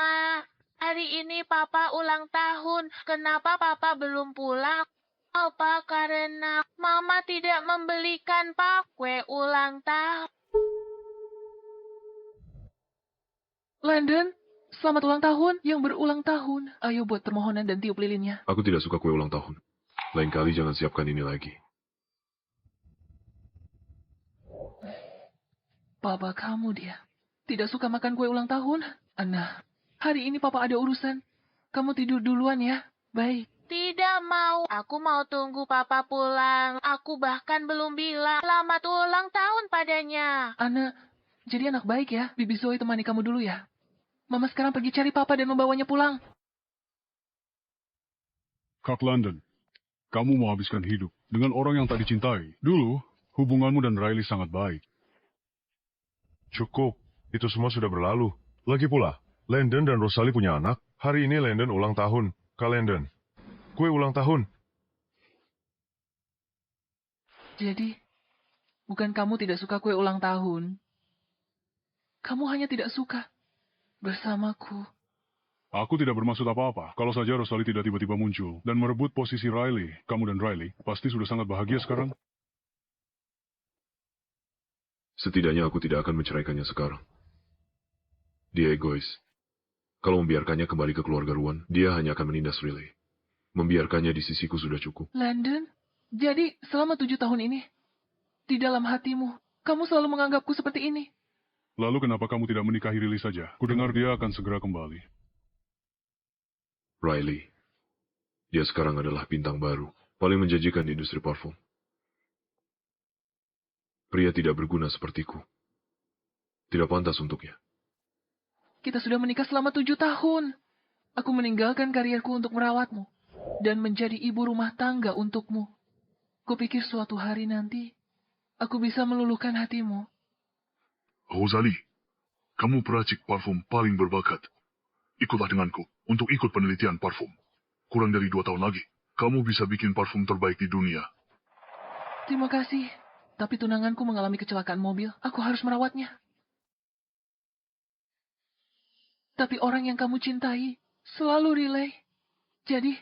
Ma, hari ini Papa ulang tahun. Kenapa Papa belum pulang? Apa karena Mama tidak membelikan kue ulang tahun? Landon, selamat ulang tahun yang berulang tahun. Ayo buat permohonan dan tiup lilinnya. Aku tidak suka kue ulang tahun. Lain kali jangan siapkan ini lagi. Papa kamu dia. Tidak suka makan kue ulang tahun? Anna, hari ini Papa ada urusan. Kamu tidur duluan ya. Baik. Tidak mau. Aku mau tunggu Papa pulang. Aku bahkan belum bilang selamat ulang tahun padanya. Anna, jadi anak baik ya. Bibi Zoe temani kamu dulu ya. Mama sekarang pergi cari Papa dan membawanya pulang. Kak London, kamu mau habiskan hidup dengan orang yang tak dicintai. Dulu, hubunganmu dan Riley sangat baik. Cukup, itu semua sudah berlalu. Lagi pula, Landon dan Rosalie punya anak. Hari ini Landon ulang tahun. Kak Landon, kue ulang tahun. Jadi, bukan kamu tidak suka kue ulang tahun. Kamu hanya tidak suka bersamaku. Aku tidak bermaksud apa-apa. Kalau saja Rosalie tidak tiba-tiba muncul dan merebut posisi Riley, kamu dan Riley pasti sudah sangat bahagia sekarang. Setidaknya aku tidak akan menceraikannya sekarang. Dia egois. Kalau membiarkannya kembali ke keluarga Ruan, dia hanya akan menindas Riley. Membiarkannya di sisiku sudah cukup. Landon, jadi selama 7 tahun ini, di dalam hatimu, kamu selalu menganggapku seperti ini. Lalu kenapa kamu tidak menikahi Riley saja? Kudengar dia akan segera kembali. Riley, dia sekarang adalah bintang baru, paling menjanjikan di industri parfum. Pria tidak berguna sepertiku. Tidak pantas untuknya. Kita sudah menikah selama 7 tahun. Aku meninggalkan karirku untuk merawatmu dan menjadi ibu rumah tangga untukmu. Kupikir suatu hari nanti, aku bisa meluluhkan hatimu. Rosalie, kamu peracik parfum paling berbakat. Ikutlah denganku untuk ikut penelitian parfum. Kurang dari 2 tahun lagi, kamu bisa bikin parfum terbaik di dunia. Terima kasih. Tapi tunanganku mengalami kecelakaan mobil. Aku harus merawatnya. Tapi orang yang kamu cintai selalu relay. Jadi,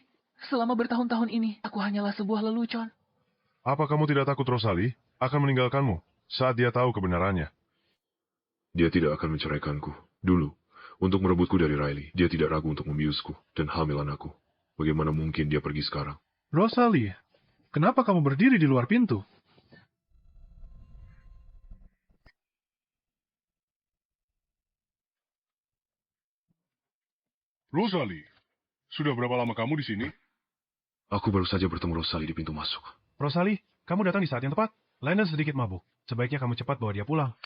selama bertahun-tahun ini, aku hanyalah sebuah lelucon. Apa kamu tidak takut Rosalie akan meninggalkanmu saat dia tahu kebenarannya? Dia tidak akan menceraikanku. Dulu, untuk merebutku dari Riley, dia tidak ragu untuk membiusku dan hamilan aku. Bagaimana mungkin dia pergi sekarang? Rosalie, kenapa kamu berdiri di luar pintu? Rosalie, sudah berapa lama kamu di sini? Aku baru saja bertemu Rosalie di pintu masuk. Rosalie, kamu datang di saat yang tepat. Landon sedikit mabuk. Sebaiknya kamu cepat bawa dia pulang.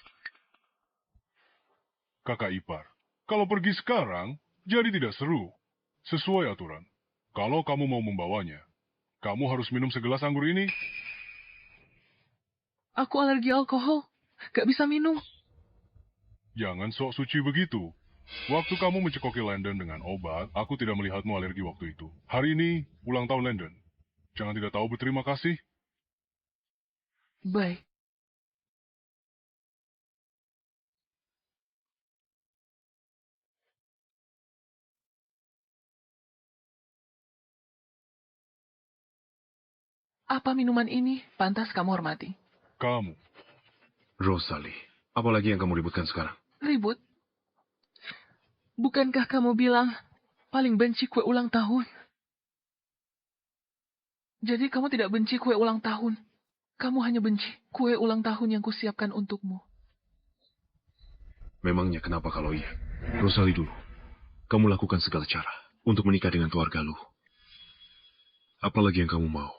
Kakak ipar, kalau pergi sekarang, jadi tidak seru. Sesuai aturan, kalau kamu mau membawanya, kamu harus minum segelas anggur ini. Aku alergi alkohol. Gak bisa minum. Jangan sok suci begitu. Waktu kamu mencekoki Landon dengan obat, aku tidak melihatmu alergi waktu itu. Hari ini, ulang tahun Landon. Jangan tidak tahu berterima kasih. Baik. Apa minuman ini pantas kamu hormati? Kamu, Rosalie, apalagi yang kamu ributkan sekarang? Ribut? Bukankah kamu bilang paling benci kue ulang tahun? Jadi kamu tidak benci kue ulang tahun. Kamu hanya benci kue ulang tahun yang kusiapkan untukmu. Memangnya kenapa kalau iya? Rosalie dulu, kamu lakukan segala cara untuk menikah dengan keluarga lu. Apalagi yang kamu mau?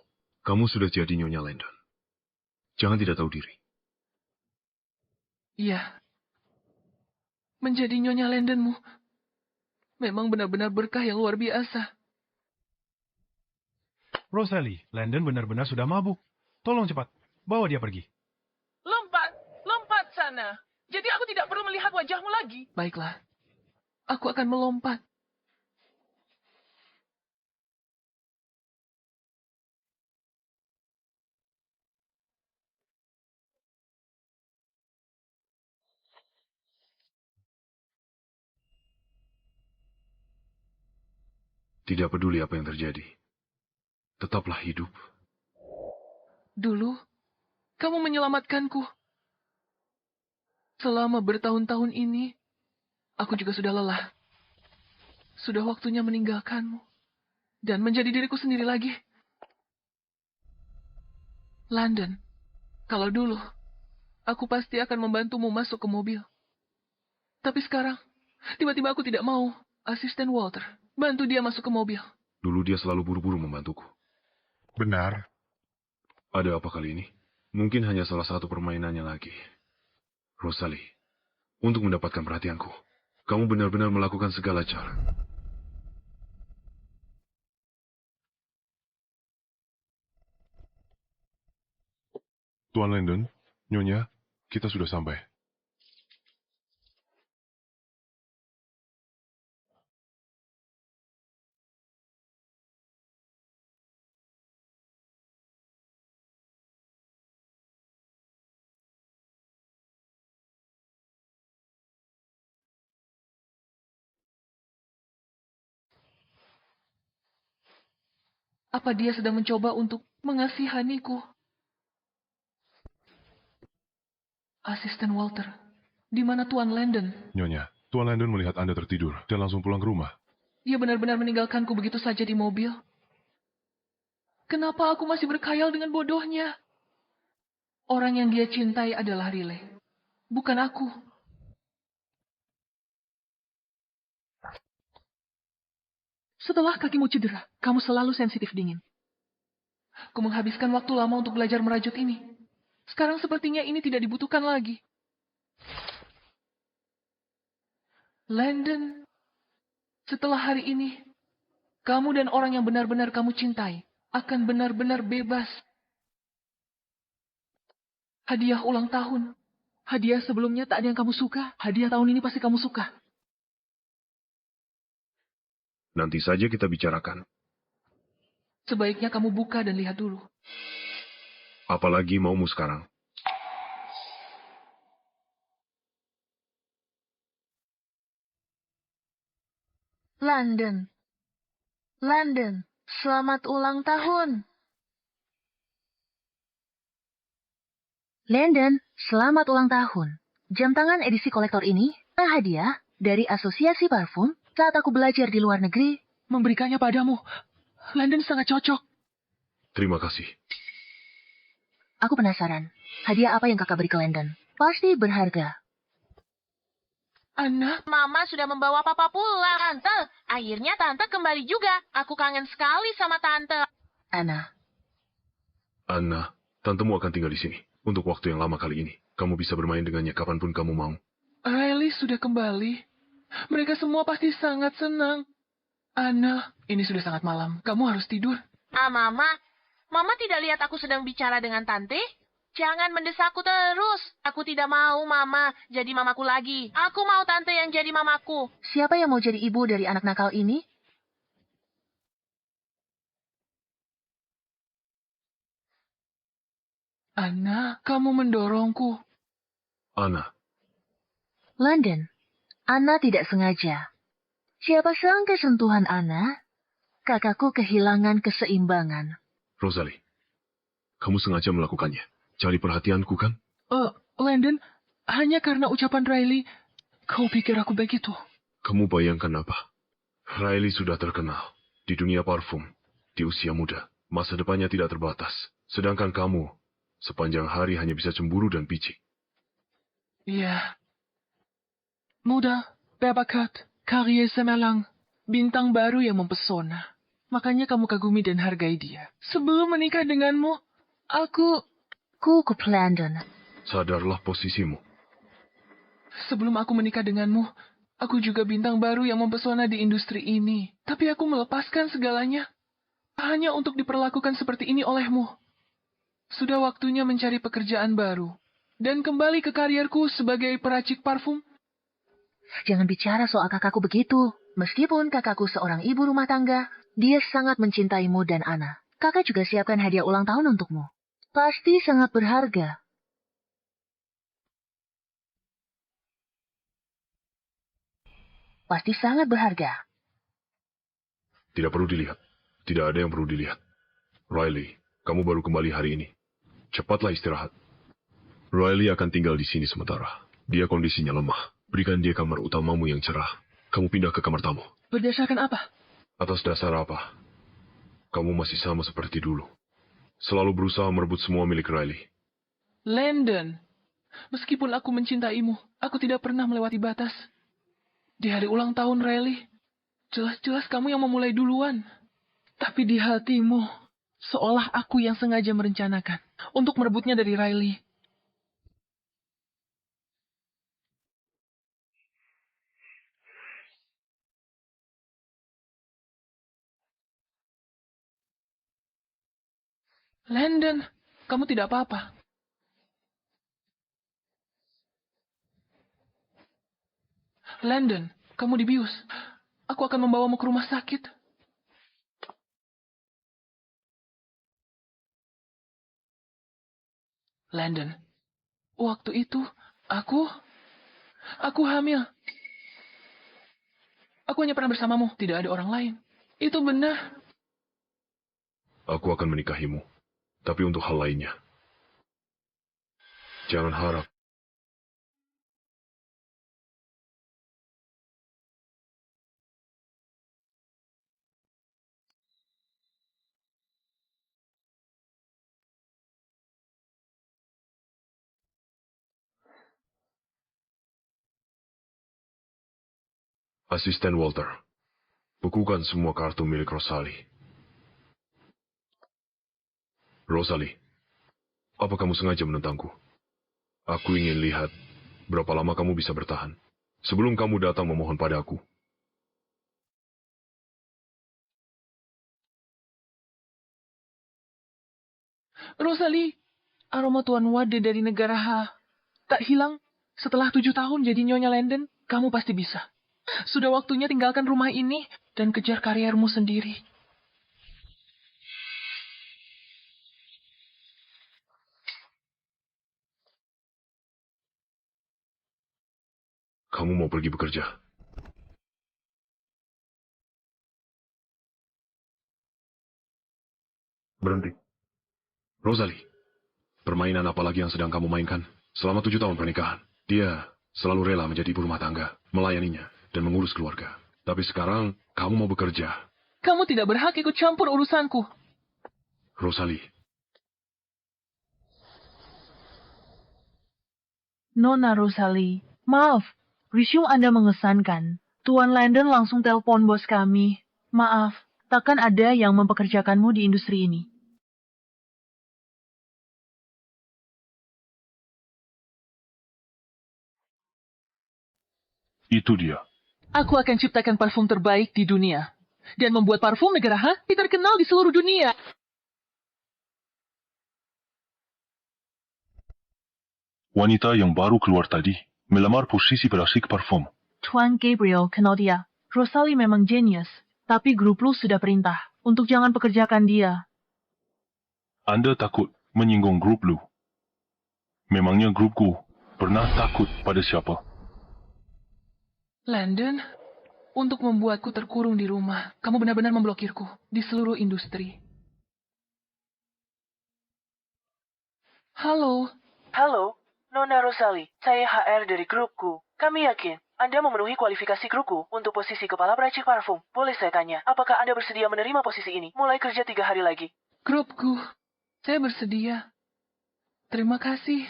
Kamu sudah jadi Nyonya Landon. Jangan tidak tahu diri. Iya. Menjadi Nyonya Landonmu memang benar-benar berkah yang luar biasa. Rosalie, Landon benar-benar sudah mabuk. Tolong cepat, bawa dia pergi. Lompat, lompat sana. Jadi aku tidak perlu melihat wajahmu lagi. Baiklah. Aku akan melompat. Tidak peduli apa yang terjadi. Tetaplah hidup. Dulu, kamu menyelamatkanku. Selama bertahun-tahun ini, aku juga sudah lelah. Sudah waktunya meninggalkanmu. Dan menjadi diriku sendiri lagi. London, kalau dulu, aku pasti akan membantumu masuk ke mobil. Tapi sekarang, tiba-tiba aku tidak mau. Asisten Walter, bantu dia masuk ke mobil. Dulu dia selalu buru-buru membantuku. Benar. Ada apa kali ini? Mungkin hanya salah satu permainannya lagi. Rosalie, untuk mendapatkan perhatianku, kamu benar-benar melakukan segala cara. Tuan Landon, Nyonya, kita sudah sampai. Apa dia sedang mencoba untuk mengasihaniku? Asisten Walter, di mana Tuan Landon? Nyonya, Tuan Landon melihat Anda tertidur dan langsung pulang ke rumah. Ia benar-benar meninggalkanku begitu saja di mobil. Kenapa aku masih berkhayal dengan bodohnya? Orang yang dia cintai adalah Riley, bukan aku. Setelah kakimu cedera, kamu selalu sensitif dingin. Aku menghabiskan waktu lama untuk belajar merajut ini. Sekarang sepertinya ini tidak dibutuhkan lagi. Landon, setelah hari ini, kamu dan orang yang benar-benar kamu cintai akan benar-benar bebas. Hadiah ulang tahun. Hadiah sebelumnya tak ada yang kamu suka. Hadiah tahun ini pasti kamu suka. Nanti saja kita bicarakan. Sebaiknya kamu buka dan lihat dulu. Apalagi maumu sekarang. London. London, selamat ulang tahun. Landon, selamat ulang tahun. Jam tangan edisi kolektor ini hadiah dari Asosiasi Parfum saat aku belajar di luar negeri. Memberikannya padamu. Landon sangat cocok. Terima kasih. Aku penasaran, hadiah apa yang kakak beri ke Landon? Pasti berharga. Anna, Mama sudah membawa papa pulang. Tante, akhirnya tante kembali juga. Aku kangen sekali sama tante. Anna, tantemu akan tinggal di sini. Untuk waktu yang lama kali ini. Kamu bisa bermain dengannya kapanpun kamu mau. Riley sudah kembali. Mereka semua pasti sangat senang. Anna, ini sudah sangat malam. Kamu harus tidur. Mama. Mama tidak lihat aku sedang bicara dengan tante? Jangan mendesakku terus. Aku tidak mau Mama jadi mamaku lagi. Aku mau tante yang jadi mamaku. Siapa yang mau jadi ibu dari anak nakal ini? Anna, kamu mendorongku. Anna, Landon, Anna tidak sengaja. Siapa sangka sentuhan Anna, kakakku kehilangan keseimbangan. Rosalie, kamu sengaja melakukannya. Cari perhatianku kan? Landon, hanya karena ucapan Riley, kau pikir aku begitu? Kamu bayangkan apa? Riley sudah terkenal di dunia parfum. Di usia muda, masa depannya tidak terbatas. Sedangkan kamu, sepanjang hari hanya bisa cemburu dan picik. Iya. Muda, berbakat, karir semelang, bintang baru yang mempesona. Makanya kamu kagumi dan hargai dia. Sebelum menikah denganmu, aku... Kukup Landon. Sadarlah posisimu. Sebelum aku menikah denganmu, aku juga bintang baru yang mempesona di industri ini. Tapi aku melepaskan segalanya. Hanya untuk diperlakukan seperti ini olehmu. Sudah waktunya mencari pekerjaan baru. Dan kembali ke karierku sebagai peracik parfum. Jangan bicara soal kakakku begitu. Meskipun kakakku seorang ibu rumah tangga, dia sangat mencintaimu dan Anna. Kakak juga siapkan hadiah ulang tahun untukmu. Pasti sangat berharga. Pasti sangat berharga. Tidak perlu dilihat. Tidak ada yang perlu dilihat. Riley, kamu baru kembali hari ini. Cepatlah istirahat. Riley akan tinggal di sini sementara. Dia kondisinya lemah. Berikan dia kamar utamamu yang cerah. Kamu pindah ke kamar tamu. Berdasarkan apa? Atas dasar apa? Kamu masih sama seperti dulu. Selalu berusaha merebut semua milik Riley. Landon, meskipun aku mencintaimu, aku tidak pernah melewati batas. Di hari ulang tahun Riley, jelas-jelas kamu yang memulai duluan. Tapi di hatimu, seolah aku yang sengaja merencanakan untuk merebutnya dari Riley. Landon, kamu tidak apa-apa. Landon, kamu dibius. Aku akan membawamu ke rumah sakit. Landon, waktu itu aku hamil. Aku hanya pernah bersamamu, tidak ada orang lain. Itu benar. Aku akan menikahimu. Tapi untuk hal lainnya. Jangan harap. Asisten Walter, bukukan semua kartu milik Rosalie. Rosalie, apa kamu sengaja menentangku? Aku ingin lihat berapa lama kamu bisa bertahan sebelum kamu datang memohon padaku. Rosalie, aroma Tuan Wade dari negara H tak hilang. Setelah 7 tahun jadi Nyonya Landon, kamu pasti bisa. Sudah waktunya tinggalkan rumah ini dan kejar karirmu sendiri. Kamu mau pergi bekerja? Berhenti. Rosalie, permainan apa lagi yang sedang kamu mainkan? Selama 7 tahun pernikahan, dia selalu rela menjadi ibu rumah tangga, melayaninya, dan mengurus keluarga. Tapi sekarang, kamu mau bekerja. Kamu tidak berhak ikut campur urusanku. Rosalie, Nona Rosalie, maaf, resume Anda mengesankan. Tuan Landon langsung telepon bos kami. Maaf, takkan ada yang mempekerjakanmu di industri ini. Itu dia. Aku akan ciptakan parfum terbaik di dunia. Dan membuat parfum negara H terkenal di seluruh dunia. Wanita yang baru keluar tadi melamar posisi perasik parfum. Tuan Gabriel kenal dia. Rosalie memang genius, tapi grup lu sudah perintah untuk jangan pekerjakan dia. Anda takut menyinggung grup lu. Memangnya grupku pernah takut pada siapa? Landon, untuk membuatku terkurung di rumah, kamu benar-benar memblokirku di seluruh industri. Halo. Halo, Nona Rosalie. Saya HR dari grupku. Kami yakin Anda memenuhi kualifikasi grupku untuk posisi kepala peracik parfum. Boleh saya tanya, apakah Anda bersedia menerima posisi ini? Mulai kerja 3 hari lagi. Grupku, saya bersedia. Terima kasih.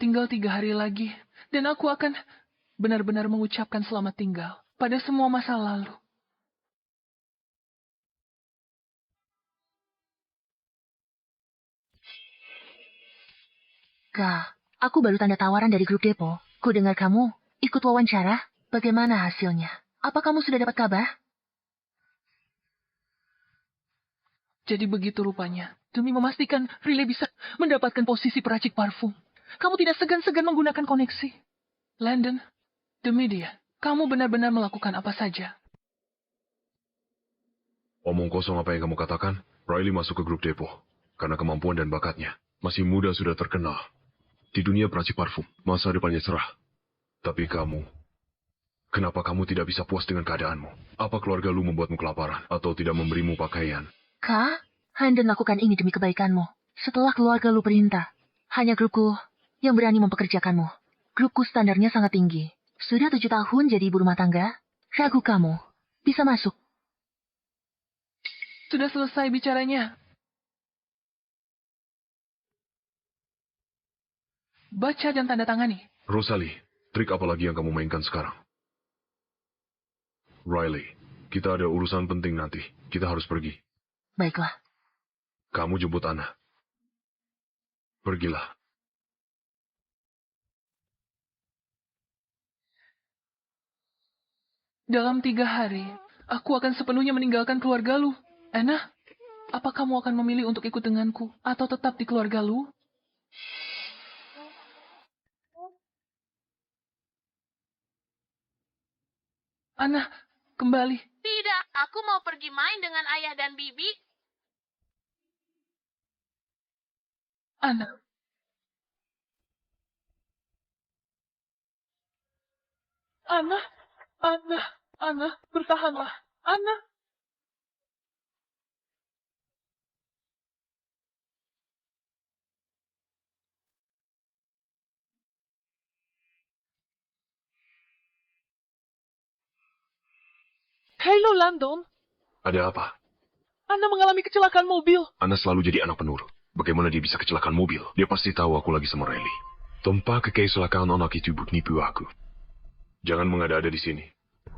Tinggal 3 hari lagi, dan aku akan benar-benar mengucapkan selamat tinggal pada semua masa lalu. Kak, aku baru tanda tawaran dari grup Depo. Ku dengar kamu ikut wawancara. Bagaimana hasilnya? Apa kamu sudah dapat kabar? Jadi begitu rupanya. Demi memastikan Riley bisa mendapatkan posisi peracik parfum. Kamu tidak segan-segan menggunakan koneksi. Landon, demi dia, kamu benar-benar melakukan apa saja. omong kosong apa yang kamu katakan? Riley masuk ke grup Depo karena kemampuan dan bakatnya. Masih muda sudah terkenal. Di dunia peracik parfum, masa depannya cerah. Tapi Kenapa kamu tidak bisa puas dengan keadaanmu? Apa keluarga lu membuatmu kelaparan atau tidak memberimu pakaian? Kak, Landon lakukan ini demi kebaikanmu. Setelah keluarga lu perintah, hanya grupku yang berani mempekerjakanmu. Grupku standarnya sangat tinggi. Sudah 7 tahun jadi ibu rumah tangga. Ragu kamu. Bisa masuk. Sudah selesai bicaranya. Baca dan tanda tangani. Rosalie, trik apa lagi yang kamu mainkan sekarang? Riley, kita ada urusan penting nanti. Kita harus pergi. Baiklah. Kamu jemput Anna. Pergilah. Dalam 3 hari, aku akan sepenuhnya meninggalkan keluarga lu. Anna, apa kamu akan memilih untuk ikut denganku atau tetap di keluarga lu? Anna, kembali. Tidak, aku mau pergi main dengan ayah dan bibi. Anna. Anna, Anna, Anna, bertahanlah. Anna. Halo, Landon. Ada apa? Anna mengalami kecelakaan mobil. Anna selalu jadi anak penurut. Bagaimana dia bisa kecelakaan mobil? Dia pasti tahu aku lagi sama Riley. Tanpa kecelakaan anak itu buat nipu aku. Jangan mengada-ada di sini.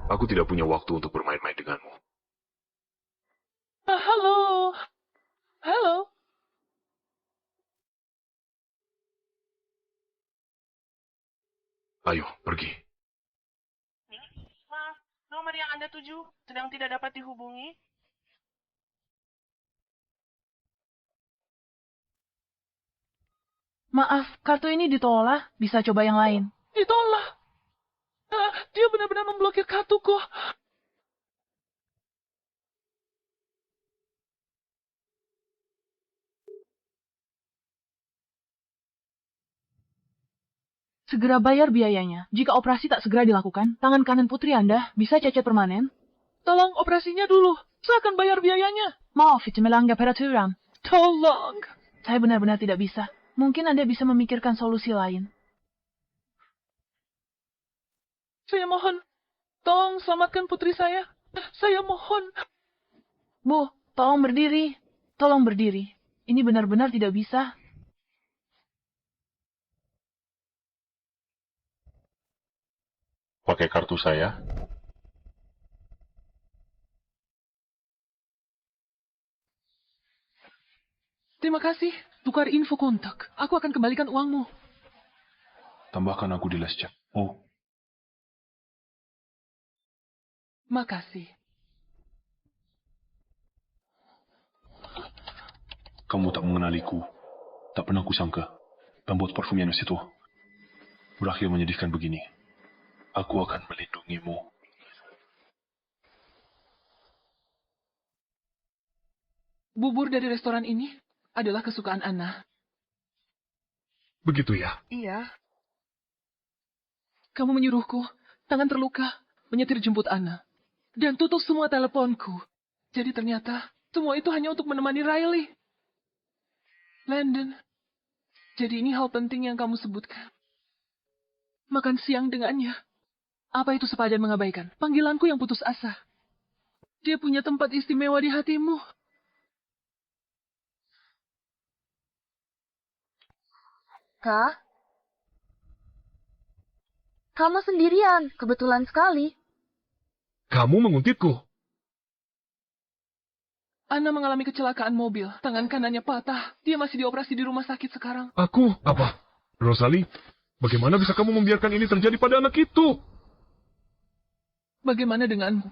Aku tidak punya waktu untuk bermain-main denganmu. Halo. Halo. Ayo, pergi. Maaf, nomor yang Anda tuju sedang tidak dapat dihubungi. Maaf, kartu ini ditolak. Bisa coba yang lain. Ditolak. Dia benar-benar memblokir kartuku. Segera bayar biayanya. Jika operasi tak segera dilakukan, tangan kanan putri Anda bisa cacat permanen. Tolong operasinya dulu. Saya akan bayar biayanya. Maaf, itu melanggar peraturan. Tolong. Saya benar-benar tidak bisa. Mungkin Anda bisa memikirkan solusi lain. Saya mohon. Tolong selamatkan putri saya. Saya mohon. Bu, tolong berdiri. Tolong berdiri. Ini benar-benar tidak bisa. Pakai kartu saya. Terima kasih. Tukar info kontak. Aku akan kembalikan uangmu. Tambahkan aku di les chat. Oh, Makasih. kamu tak mengenaliku. Tak pernah kusangka. Pembuat parfum yang itu berakhir menyedihkan begini. Aku akan melindungimu. Bubur dari restoran ini adalah kesukaan Anna. Begitu ya? Iya. Kamu menyuruhku, tangan terluka, menyetir jemput Anna. Dan tutup semua teleponku. Jadi ternyata, semua itu hanya untuk menemani Riley. Landon, jadi ini hal penting yang kamu sebutkan. Makan siang dengannya. Apa itu sepadan mengabaikan? Panggilanku yang putus asa. Dia punya tempat istimewa di hatimu. Kak? Kamu sendirian, kebetulan sekali. Kamu menguntitku. Anna mengalami kecelakaan mobil. Tangan kanannya patah. Dia masih dioperasi di rumah sakit sekarang. Aku? Apa? Rosalie, bagaimana bisa kamu membiarkan ini terjadi pada anak itu? Bagaimana denganmu?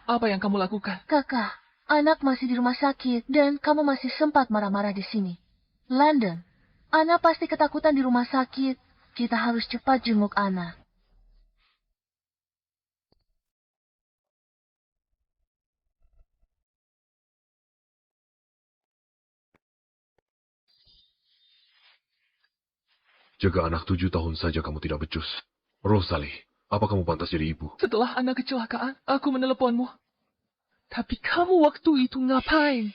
Apa yang kamu lakukan? Kakak, anak masih di rumah sakit dan kamu masih sempat marah-marah di sini. Landon, Ana pasti ketakutan di rumah sakit. Kita harus cepat jenguk Ana. Jaga anak 7 tahun saja kamu tidak becus. Rosalie, Apa kamu pantas jadi ibu? Setelah anak kecelakaan, aku meneleponmu. Tapi kamu waktu itu ngapain?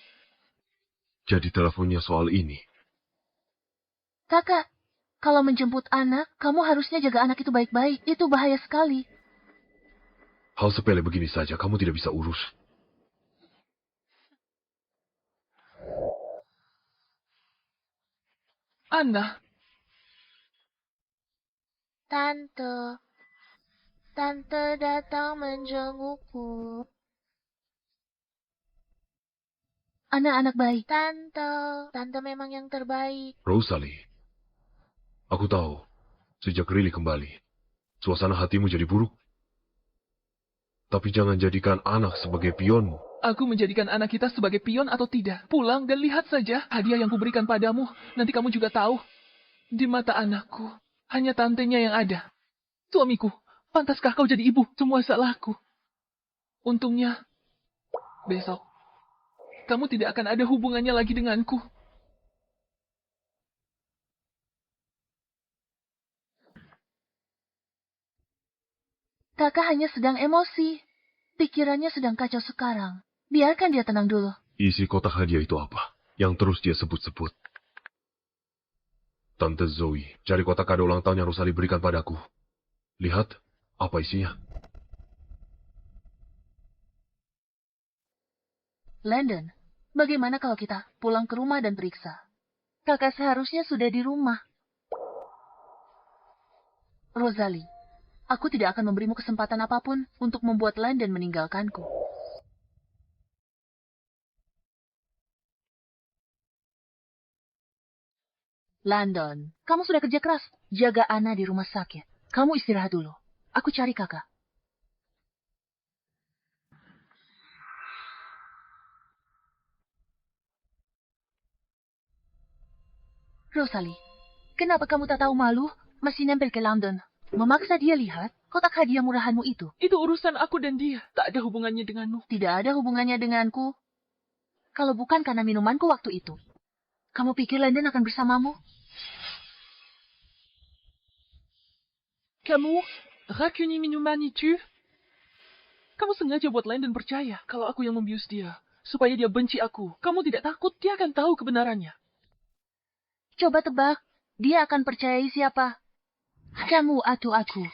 Jadi teleponnya soal ini. Kakak, kalau menjemput anak, kamu harusnya jaga anak itu baik-baik. Itu bahaya sekali. Hal sepele begini saja kamu tidak bisa urus. Anna, Tante, Tante datang menjengukku. Anak-anak baik. Tante memang yang terbaik. Rosalie, aku tahu, sejak Riley kembali, suasana hatimu jadi buruk. Tapi jangan jadikan anak sebagai pionmu. aku menjadikan anak kita sebagai pion atau tidak. Pulang dan lihat saja hadiah yang kuberikan padamu. Nanti kamu juga tahu. Di mata anakku, hanya tantenya yang ada. Suamiku, pantaskah kau jadi ibu? Semua salahku. Untungnya, besok, kamu tidak akan ada hubungannya lagi denganku. Kakak hanya sedang emosi. Pikirannya sedang kacau sekarang. Biarkan dia tenang dulu. Isi kotak hadiah itu apa? Yang terus dia sebut-sebut. Tante Zoe, cari kotak kado ulang tahun yang Rosalie berikan padaku. Lihat, apa isinya? Landon, bagaimana kalau kita pulang ke rumah dan periksa? Kakak seharusnya sudah di rumah. Rosalie, aku tidak akan memberimu kesempatan apapun untuk membuat Landon meninggalkanku. Landon, kamu sudah kerja keras. Jaga Anna di rumah sakit. Kamu istirahat dulu. Aku cari kakak. Rosalie, kenapa kamu tak tahu malu? Masih nempel ke London. Memaksa dia lihat kotak hadiah murahanmu itu. Itu urusan aku dan dia. Tak ada hubungannya denganmu. Tidak ada hubungannya denganku. Kalau bukan karena minumanku waktu itu. Kamu pikir Landon akan bersamamu? Kamu, rancuni minuman itu? Kamu sengaja buat Landon percaya kalau aku yang membius dia. Supaya dia benci aku. Kamu tidak takut dia akan tahu kebenarannya. Coba tebak, dia akan percayai siapa? Kamu atau aku?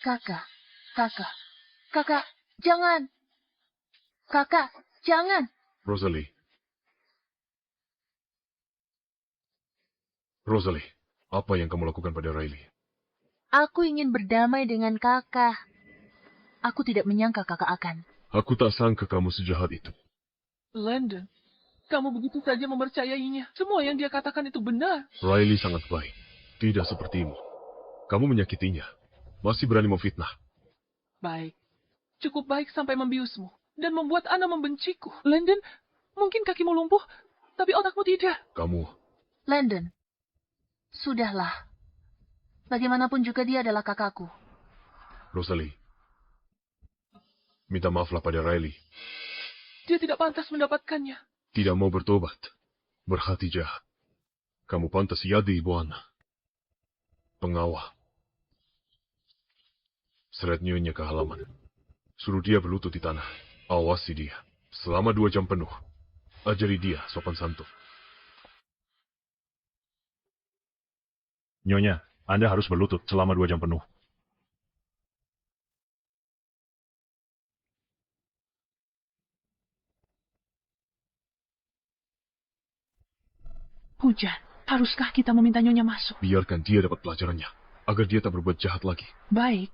Kakak, jangan. Kakak, jangan. Rosalie, apa yang kamu lakukan pada Riley? Aku ingin berdamai dengan kakak. Aku tidak menyangka kakak akan. Aku tak sangka kamu sejahat itu. Landon, kamu begitu saja mempercayainya. Semua yang dia katakan itu benar. Riley sangat baik. Tidak sepertimu. Kamu menyakitinya. Masih berani memfitnah. Baik. Cukup baik sampai membiusmu. Dan membuat Anna membenciku. Landon, mungkin kakimu lumpuh, tapi otakmu tidak. Kamu, Landon, sudahlah. Bagaimanapun juga dia adalah kakakku. Rosalie, minta maaflah pada Riley. Dia tidak pantas mendapatkannya. Tidak mau bertobat. Berhati jahat. Kamu pantas jadi ibu Anna. Pengawal. Seret nyonya ke halaman. Suruh dia berlutut di tanah. Awasi dia. Selama 2 jam penuh. Ajari dia sopan santun. Nyonya, Anda harus berlutut selama 2 jam penuh. Hujan, haruskah kita meminta Nyonya masuk? Biarkan dia dapat pelajarannya. Agar dia tak berbuat jahat lagi. Baik.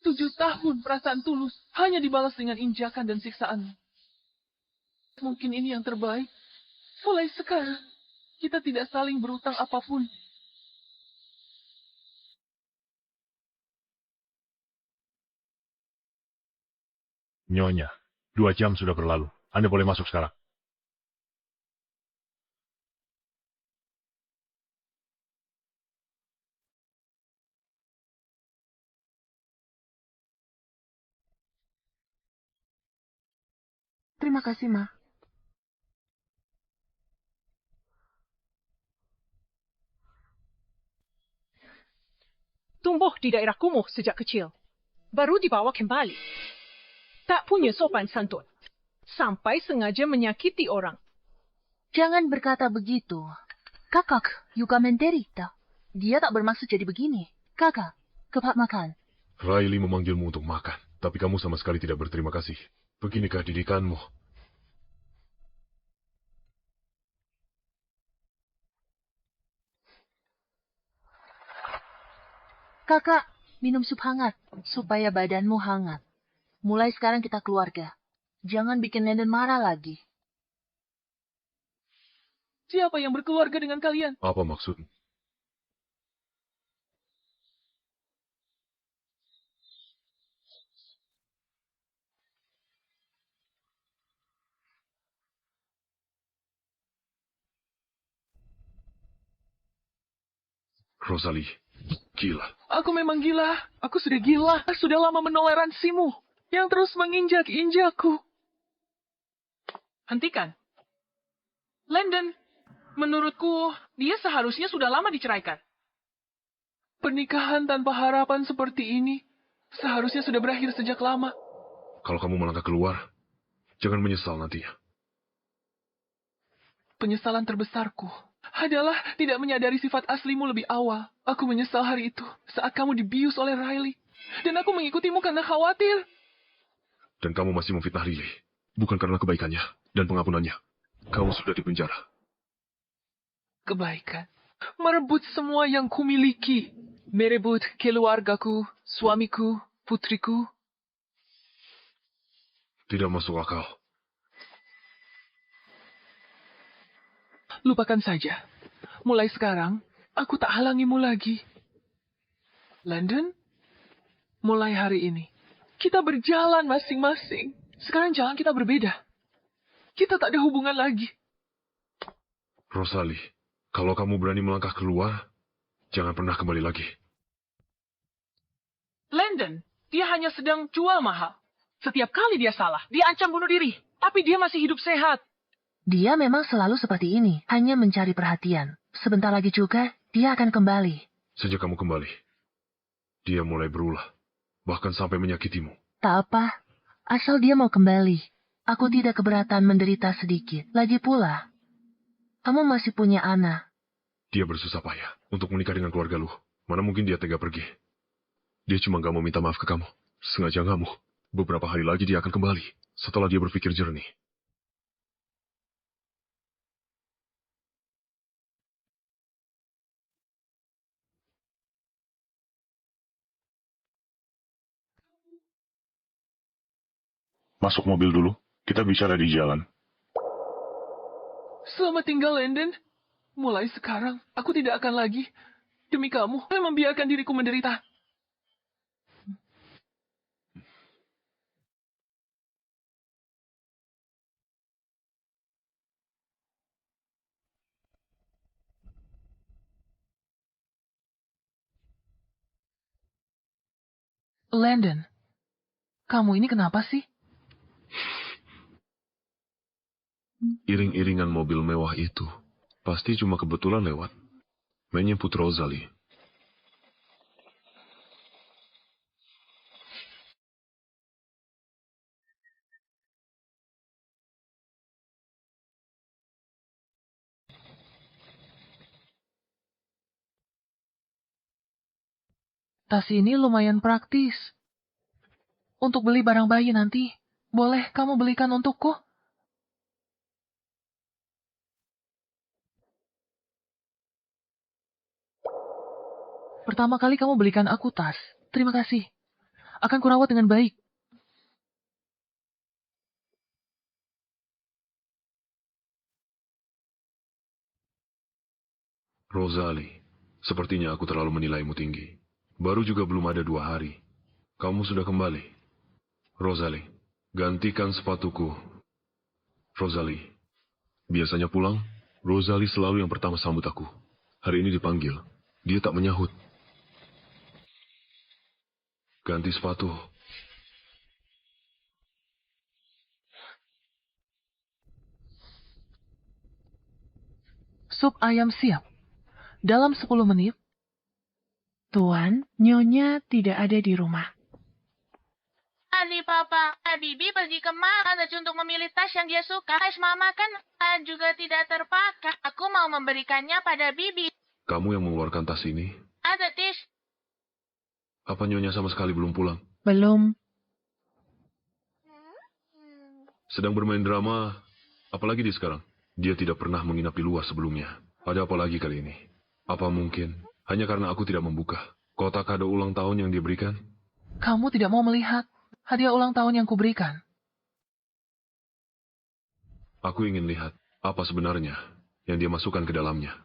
7 tahun perasaan tulus hanya dibalas dengan injakan dan siksaan. Mungkin ini yang terbaik. Mulai sekarang, kita tidak saling berutang apapun. Nyonya, 2 jam sudah berlalu. Anda boleh masuk sekarang. Terima kasih, Ma. tumbuh di daerah kumuh sejak kecil. Baru dibawa kembali. Tak punya sopan santun. Sampai sengaja menyakiti orang. Jangan berkata begitu. Kakak juga menderita. Dia tak bermaksud jadi begini. Kakak, cepat makan. Riley memanggilmu untuk makan, tapi kamu sama sekali tidak berterima kasih. Beginikah didikanmu? Kakak, minum sup hangat, supaya badanmu hangat. Mulai sekarang kita keluarga. Jangan bikin Landon marah lagi. Siapa yang berkeluarga dengan kalian? Apa maksudmu? Rosalie, gila. Aku memang gila. Aku sudah gila. Sudah lama menoleransimu yang terus menginjak-injakku. Hentikan. Landon, menurutku, dia seharusnya sudah lama diceraikan. Pernikahan tanpa harapan seperti ini seharusnya sudah berakhir sejak lama. Kalau kamu melangkah keluar, jangan menyesal nantinya. Penyesalan terbesarku adalah tidak menyadari sifat aslimu lebih awal. Aku menyesal hari itu saat kamu dibius oleh Riley. Dan aku mengikutimu karena khawatir. Dan kamu masih memfitnah Riley. Bukan karena kebaikannya dan pengampunannya. Kamu sudah dipenjara. Kebaikan. Merebut semua yang kumiliki. Merebut keluargaku, suamiku, putriku. Tidak masuk akal. Lupakan saja. Mulai sekarang, aku tak halangimu lagi. Landon, mulai hari ini, kita berjalan masing-masing. Sekarang jalan kita berbeda. Kita tak ada hubungan lagi. Rosalie, kalau kamu berani melangkah keluar, jangan pernah kembali lagi. Landon, dia hanya sedang jual mahal. Setiap kali dia salah, dia ancam bunuh diri. Tapi dia masih hidup sehat. Dia memang selalu seperti ini, hanya mencari perhatian. Sebentar lagi juga, dia akan kembali. Sejak kamu kembali, dia mulai berulah, bahkan sampai menyakitimu. Tak apa, asal dia mau kembali. Aku tidak keberatan menderita sedikit. Lagi pula, kamu masih punya anak. Dia bersusah payah untuk menikah dengan keluarga lu. Mana mungkin dia tega pergi. Dia cuma gak mau minta maaf ke kamu. Sengaja ngamuk. Beberapa hari lagi dia akan kembali. Setelah dia berpikir jernih. Masuk mobil dulu. Kita bicara di jalan. Selamat tinggal, Landon. Mulai sekarang, aku tidak akan lagi, demi kamu, membiarkan diriku menderita. Landon, kamu ini kenapa sih? Iring-iringan mobil mewah itu pasti cuma kebetulan lewat. Menyebut Rosalie. Tas ini lumayan praktis. Untuk beli barang bayi nanti, boleh kamu belikan untukku? Pertama kali kamu belikan aku tas. Terima kasih. Akan kurawat dengan baik. Rosalie, sepertinya aku terlalu menilaimu tinggi. Baru juga belum ada 2 hari. Kamu sudah kembali. Rosalie, gantikan sepatuku. Rosalie, biasanya pulang, Rosalie selalu yang pertama sambut aku. Hari ini dipanggil, dia tak menyahut. Ganti sepatu. Sup ayam siap. Dalam 10 menit, Tuan, Nyonya tidak ada di rumah. Tadi Papa, Bibi pergi ke mana untuk memilih tas yang dia suka. Tas Mama kan juga tidak terpakai. Aku mau memberikannya pada Bibi. Kamu yang mengeluarkan tas ini? Ada Tis. Apa Nyonya sama sekali belum pulang? Belum. Sedang bermain drama, apalagi di sekarang. Dia tidak pernah menginap di luar sebelumnya. Ada apa lagi kali ini? Apa mungkin hanya karena aku tidak membuka kotak kado ulang tahun yang dia berikan? Kamu tidak mau melihat hadiah ulang tahun yang kuberikan. Aku ingin lihat apa sebenarnya yang dia masukkan ke dalamnya.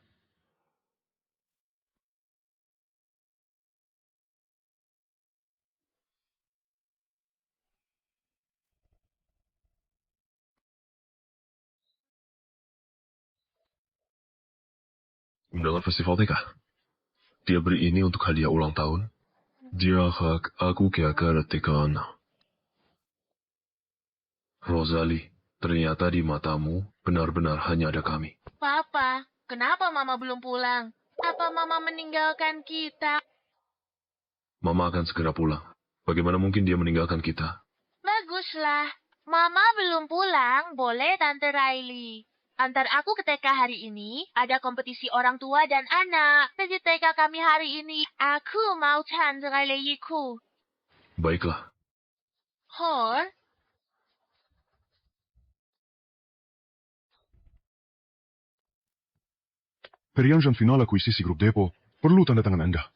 Undangan festival TK. Dia beri ini untuk hadiah ulang tahun. Dia hak aku ke acara TK. Rosalie, ternyata di matamu benar-benar hanya ada kami. Papa, kenapa Mama belum pulang? Apa Mama meninggalkan kita? Mama akan segera pulang. Bagaimana mungkin dia meninggalkan kita? Baguslah. Mama belum pulang, boleh Tante Riley. Antar aku ke TK hari ini, ada kompetisi orang tua dan anak. Pergi TK kami hari ini, aku mau Tante Riley ikut. Baiklah. Hor? Perjanjian final akuisisi grup Depo perlu tanda tangan Anda.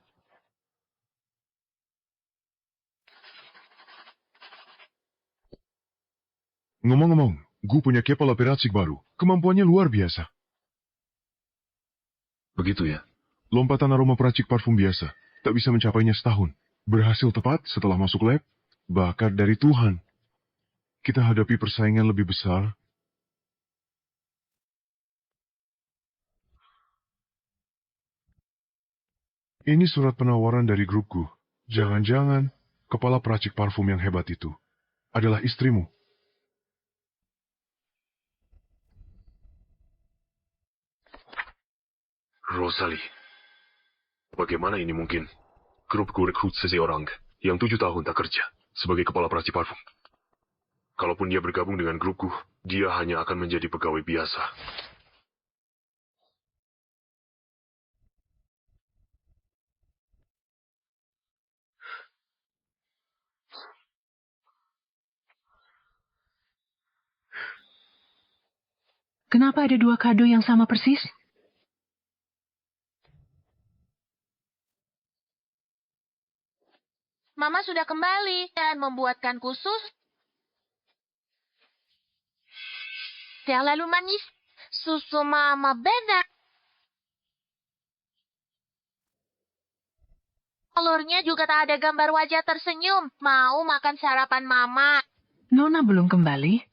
Ngomong-ngomong, gue punya kepala peracik baru. Kemampuannya luar biasa. Begitu ya? Lompatan aroma peracik parfum biasa. Tak bisa mencapainya setahun. Berhasil tepat setelah masuk lab. Bakat dari Tuhan. Kita hadapi persaingan lebih besar. Ini surat penawaran dari grupku. Jangan-jangan kepala peracik parfum yang hebat itu adalah istrimu. Rosalie. Bagaimana ini mungkin? Grupku rekrut seseorang yang 7 tahun tak kerja sebagai kepala peracik parfum. Kalaupun dia bergabung dengan grupku, dia hanya akan menjadi pegawai biasa. Kenapa ada 2 kado yang sama persis? Mama sudah kembali dan membuatkan khusus. Terlalu manis. Susu Mama beda. Telurnya juga tak ada gambar wajah tersenyum. Mau makan sarapan Mama. Nona belum kembali.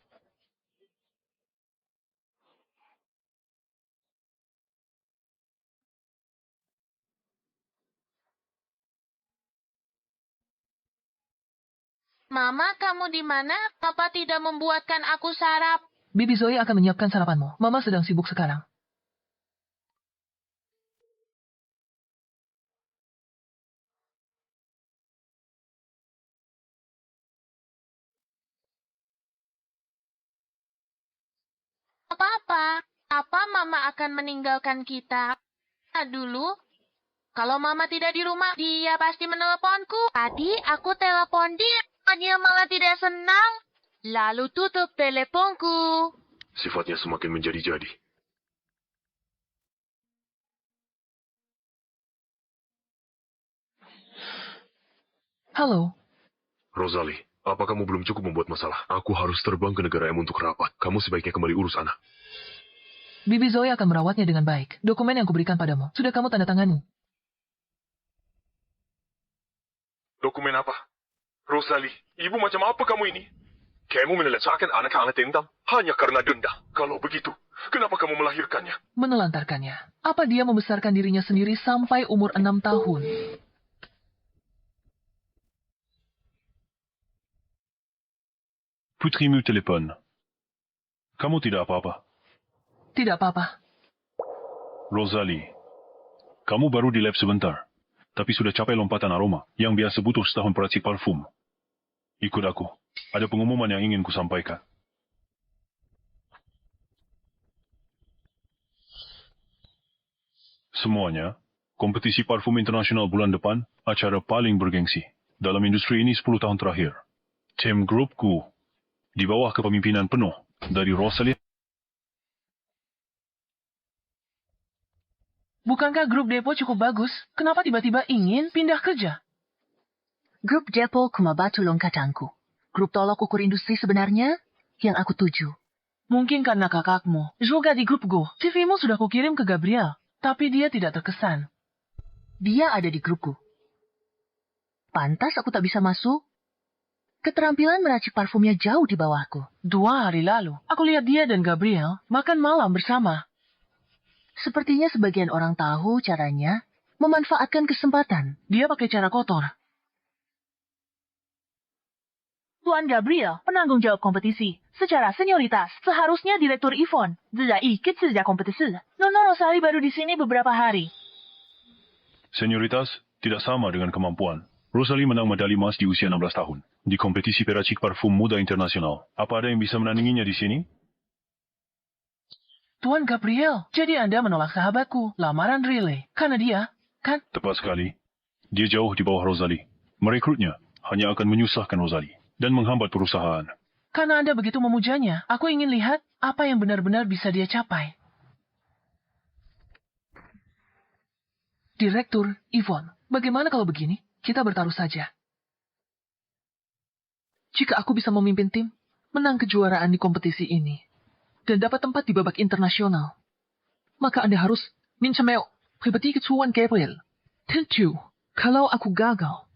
Mama, kamu di mana? Papa tidak membuatkan aku sarap. Bibi Zoe akan menyiapkan sarapanmu. Mama sedang sibuk sekarang. Papa, apa Mama akan meninggalkan kita? Dulu, kalau Mama tidak di rumah, dia pasti meneleponku. Tadi aku telepon dia malah tidak senang. Lalu tutup teleponku. Sifatnya semakin menjadi-jadi. Halo. Rosalie, apa kamu belum cukup membuat masalah? Aku harus terbang ke negara M untuk rapat. Kamu sebaiknya kembali urus anak. Bibi Zoe akan merawatnya dengan baik. Dokumen yang kuberikan padamu, sudah kamu tanda tangani. Dokumen apa? Rosalie, ibu macam apa kamu ini? Kamu menelantarkan anak-anak dendam hanya karena denda. Kalau begitu, kenapa kamu melahirkannya? Menelantarkannya. Apa dia membesarkan dirinya sendiri sampai umur 6 tahun? Putrimu telepon. Kamu tidak apa-apa. Tidak apa-apa. Rosalie, kamu baru di lab sebentar. tapi sudah capai lompatan aroma yang biasa butuh setahun peracik parfum. Ikut aku. Ada pengumuman yang ingin kusampaikan. Semuanya, kompetisi parfum internasional bulan depan, acara paling bergengsi. Dalam industri ini 10 tahun terakhir. Tim grupku, di bawah kepemimpinan penuh dari Rosalie. Bukankah grup Depo cukup bagus? Kenapa tiba-tiba ingin pindah kerja? Grup Depo Kumabatu Lonkatangku. Grup tolok ukur industri sebenarnya yang aku tuju. Mungkin karena kakakmu juga di grup Go. CV-mu sudah kukirim ke Gabriel, tapi dia tidak terkesan. Dia ada di grupku. Pantas aku tak bisa masuk. Keterampilan meracik parfumnya jauh di bawahku. 2 hari lalu, aku lihat dia dan Gabriel makan malam bersama. Sepertinya sebagian orang tahu caranya memanfaatkan kesempatan. Dia pakai cara kotor. Tuan Gabriel, penanggung jawab kompetisi. Secara senioritas, seharusnya Direktur Yvonne. Tidak ikut sejak kompetisi. Nona Rosali baru di sini beberapa hari. Senioritas tidak sama dengan kemampuan. Rosalie menang medali emas di usia 16 tahun. Di kompetisi peracik parfum muda internasional. Apa ada yang bisa menandinginya di sini? Tuan Gabriel, jadi Anda menolak sahabatku, lamaran Riley. Karena dia, kan? Tepat sekali. Dia jauh di bawah Rosalie. Merekrutnya hanya akan menyusahkan Rosalie dan menghambat perusahaan. Karena Anda begitu memujanya, aku ingin lihat apa yang benar-benar bisa dia capai. Direktur Yvonne, bagaimana kalau begini? Kita bertaruh saja. Jika aku bisa memimpin tim, menang kejuaraan di kompetisi ini, dan dapat tempat di babak internasional, maka Anda harus mencemel pribadi Tuan Gabriel. Tentu, kalau aku gagal,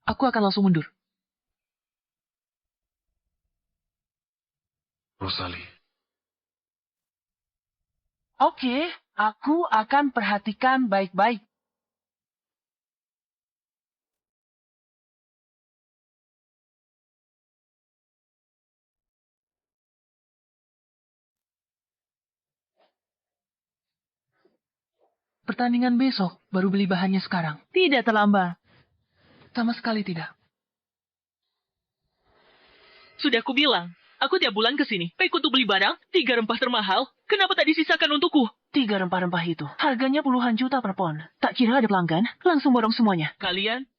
aku akan langsung mundur. Rosalie. Oke, aku akan perhatikan baik-baik. Pertandingan besok, baru beli bahannya sekarang. Tidak terlambat. Sama sekali tidak. Sudah kubilang, aku tiap bulan ke sini. Baik untuk beli barang, 3 rempah termahal. Kenapa tak disisakan untukku? 3 rempah-rempah itu, harganya puluhan juta per pon. Tak kira ada pelanggan, langsung borong semuanya. Kalian?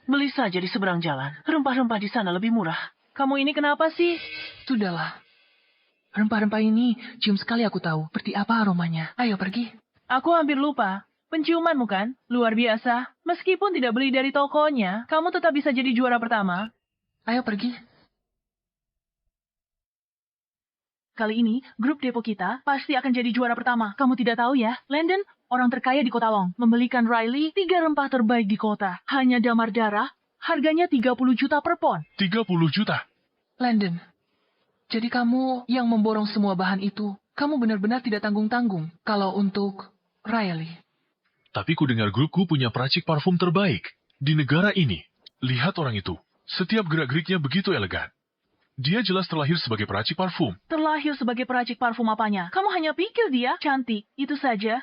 Beli saja di seberang jalan. Rempah-rempah di sana lebih murah. Kamu ini kenapa sih? Sudahlah. Rempah-rempah ini, cium sekali aku tahu. Seperti apa aromanya. Ayo pergi. Aku hampir lupa. Penciumanmu kan? Luar biasa. Meskipun tidak beli dari tokonya, kamu tetap bisa jadi juara pertama. Ayo pergi. Kali ini, grup depo kita pasti akan jadi juara pertama. Kamu tidak tahu ya, Landon, orang terkaya di Kota Long, membelikan Riley 3 rempah terbaik di kota. Hanya damar darah, harganya 30 juta per pon. 30 juta? Landon, jadi kamu yang memborong semua bahan itu, kamu benar-benar tidak tanggung-tanggung kalau untuk Riley. Tapi ku dengar grupku punya peracik parfum terbaik di negara ini. Lihat orang itu. Setiap gerak-geriknya begitu elegan. Dia jelas terlahir sebagai peracik parfum. Terlahir sebagai peracik parfum apanya? Kamu hanya pikir dia cantik, itu saja.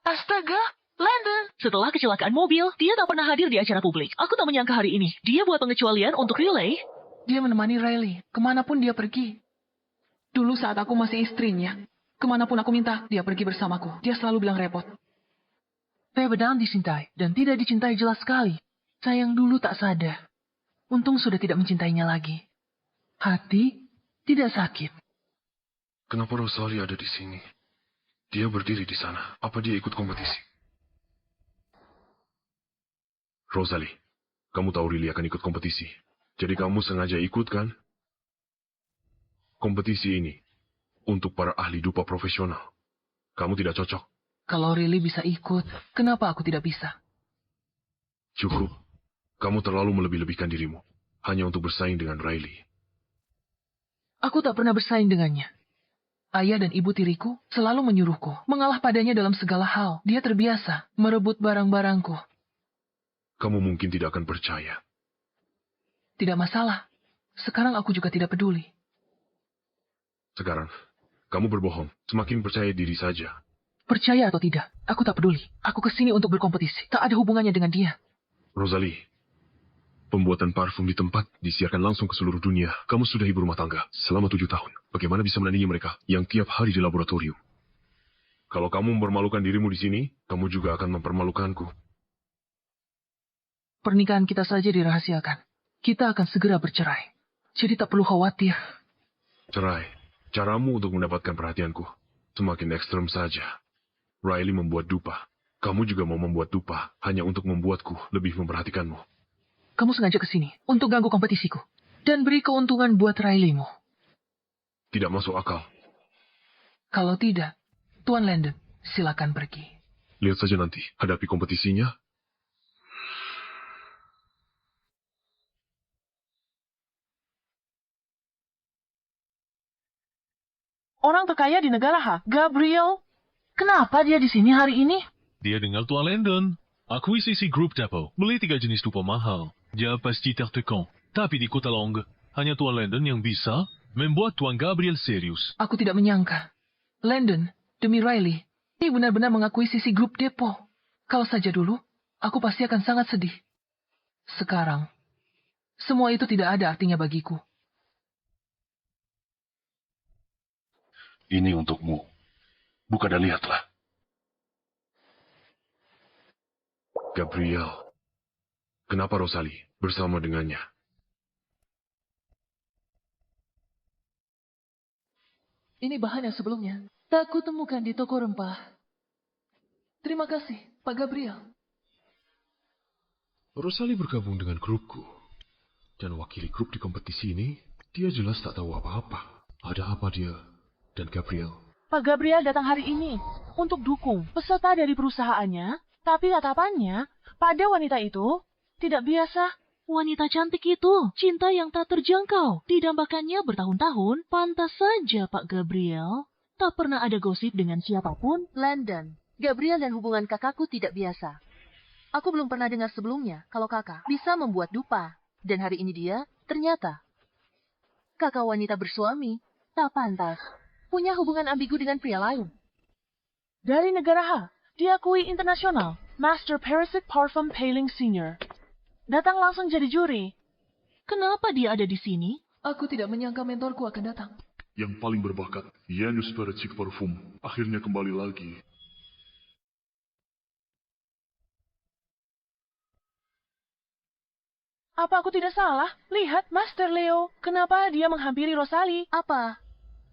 Astaga, Landon. Setelah kecelakaan mobil, dia tak pernah hadir di acara publik. Aku tak menyangka hari ini. Dia buat pengecualian untuk Riley. Dia menemani Riley, kemanapun dia pergi. Dulu saat aku masih istrinya, kemanapun aku minta, dia pergi bersamaku. Dia selalu bilang repot. Benar dicintai, dan tidak dicintai jelas sekali. Sayang dulu tak sadar. Untung sudah tidak mencintainya lagi. Hati tidak sakit. Kenapa Rosalie ada di sini? Dia berdiri di sana. Apa dia ikut kompetisi? Rosalie, kamu tahu Riley akan ikut kompetisi. Jadi kamu sengaja ikut, kan? Kompetisi ini untuk para ahli dupa profesional. Kamu tidak cocok. Kalau Riley bisa ikut, kenapa aku tidak bisa? Cukup. Kamu terlalu melebih-lebihkan dirimu. Hanya untuk bersaing dengan Riley. Aku tak pernah bersaing dengannya. Ayah dan ibu tiriku selalu menyuruhku mengalah padanya dalam segala hal. Dia terbiasa merebut barang-barangku. kamu mungkin tidak akan percaya. Tidak masalah. Sekarang aku juga tidak peduli. Sekarang, kamu berbohong. Semakin percaya diri saja. Percaya atau tidak, aku tak peduli. Aku kesini untuk berkompetisi. Tak ada hubungannya dengan dia. Rosalie, pembuatan parfum di tempat disiarkan langsung ke seluruh dunia. Kamu sudah ibu rumah tangga selama 7 tahun. Bagaimana bisa menandingi mereka yang tiap hari di laboratorium? Kalau kamu mempermalukan dirimu di sini, kamu juga akan mempermalukanku. Pernikahan kita saja dirahasiakan. Kita akan segera bercerai. Jadi tak perlu khawatir. Cerai. Caramu untuk mendapatkan perhatianku semakin ekstrem saja. Riley membuat dupa. Kamu juga mau membuat dupa hanya untuk membuatku lebih memperhatikanmu. Kamu sengaja kesini untuk ganggu kompetisiku. Dan beri keuntungan buat Riley-mu. Tidak masuk akal. Kalau tidak, Tuan Landon, silakan pergi. Lihat saja nanti, hadapi kompetisinya. Orang terkaya di negara H, Gabriel. Kenapa dia di sini hari ini? Dia dengar Tuan Landon. Akuisisi grup Depot beli 3 jenis dupa mahal. Dia pasti tertekan. Tapi di Kota Long, hanya Tuan Landon yang bisa membuat Tuan Gabriel serius. Aku tidak menyangka. Landon, demi Riley, ini benar-benar mengakuisisi grup Depot. Kalau saja dulu, aku pasti akan sangat sedih. Sekarang, semua itu tidak ada artinya bagiku. Ini untukmu. Buka dan lihatlah. Gabriel. Kenapa Rosalie bersama dengannya? Ini bahan yang sebelumnya tak kutemukan di toko rempah. Terima kasih, Pak Gabriel. Rosalie bergabung dengan grupku. Dan wakili grup di kompetisi ini, dia jelas tak tahu apa-apa. Ada apa dia dan Gabriel? Pak Gabriel datang hari ini untuk dukung peserta dari perusahaannya, tapi tatapannya pada wanita itu tidak biasa. Wanita cantik itu, cinta yang tak terjangkau. Didambakannya bertahun-tahun, pantas saja Pak Gabriel. Tak pernah ada gosip dengan siapapun. Landon, Gabriel dan hubungan kakakku tidak biasa. Aku belum pernah dengar sebelumnya kalau kakak bisa membuat dupa. Dan hari ini dia, ternyata, kakak wanita bersuami, tak pantas. Punya hubungan ambigu dengan pria lain. Dari negara H, diakui internasional, Master Parasite Parfum Paling Senior. Datang langsung jadi juri. Kenapa dia ada di sini? Aku tidak menyangka mentorku akan datang. Yang paling berbakat, Janus Percik Parfum, akhirnya kembali lagi. Apa aku tidak salah? Lihat, Master Leo. Kenapa dia menghampiri Rosalie? Apa?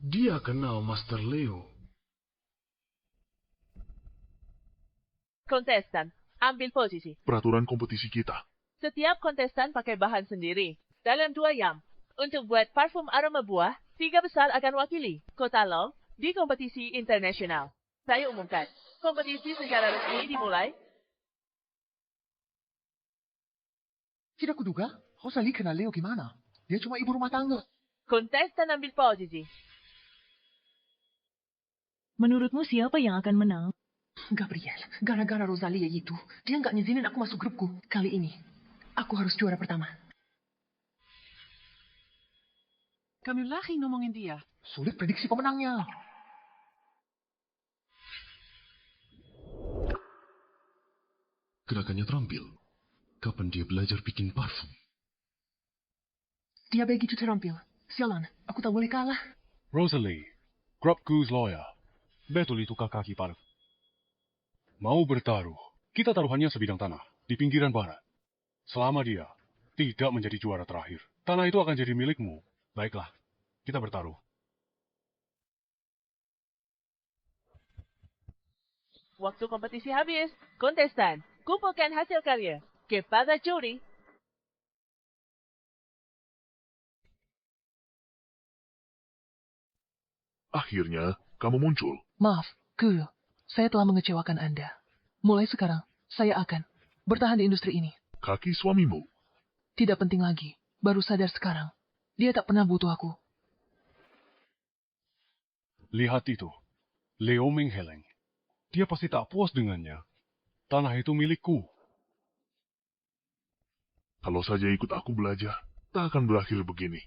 Dia kenal Master Leo. Kontestan, ambil posisi. Peraturan kompetisi kita. Setiap kontestan pakai bahan sendiri. Dalam 2 jam. Untuk buat parfum aroma buah, 3 besar akan wakili Kota Long di kompetisi internasional. Saya umumkan, kompetisi secara resmi dimulai. Tidak kuduga, Rosalie kenal Leo gimana? Dia cuma ibu rumah tangga. Kontestan ambil posisi. Menurutmu siapa yang akan menang? Gabriel, gara-gara Rosalie itu, dia nggak ngizinin aku masuk grupku. Kali ini, aku harus juara pertama. Kamu lagi ngomongin dia. Sulit prediksi pemenangnya. Gerakannya terampil. Kapan dia belajar bikin parfum? Dia begitu terampil. Sialan, aku tak boleh kalah. Rosalie, grupku's lawyer. Betul itu kakak ipar. Mau bertaruh, kita taruhannya sebidang tanah di pinggiran barat. Selama dia tidak menjadi juara terakhir, tanah itu akan jadi milikmu. Baiklah, kita bertaruh. Waktu kompetisi habis. Kontestan, kumpulkan hasil karya kepada juri. Akhirnya, kamu muncul. Maaf, Guru. Saya telah mengecewakan Anda. Mulai sekarang, saya akan bertahan di industri ini. Kaki suamimu. Tidak penting lagi. Baru sadar sekarang. Dia tak pernah butuh aku. Lihat itu, Leo mengheleng. Dia pasti tak puas dengannya. Tanah itu milikku. Kalau saja ikut aku belajar, tak akan berakhir begini.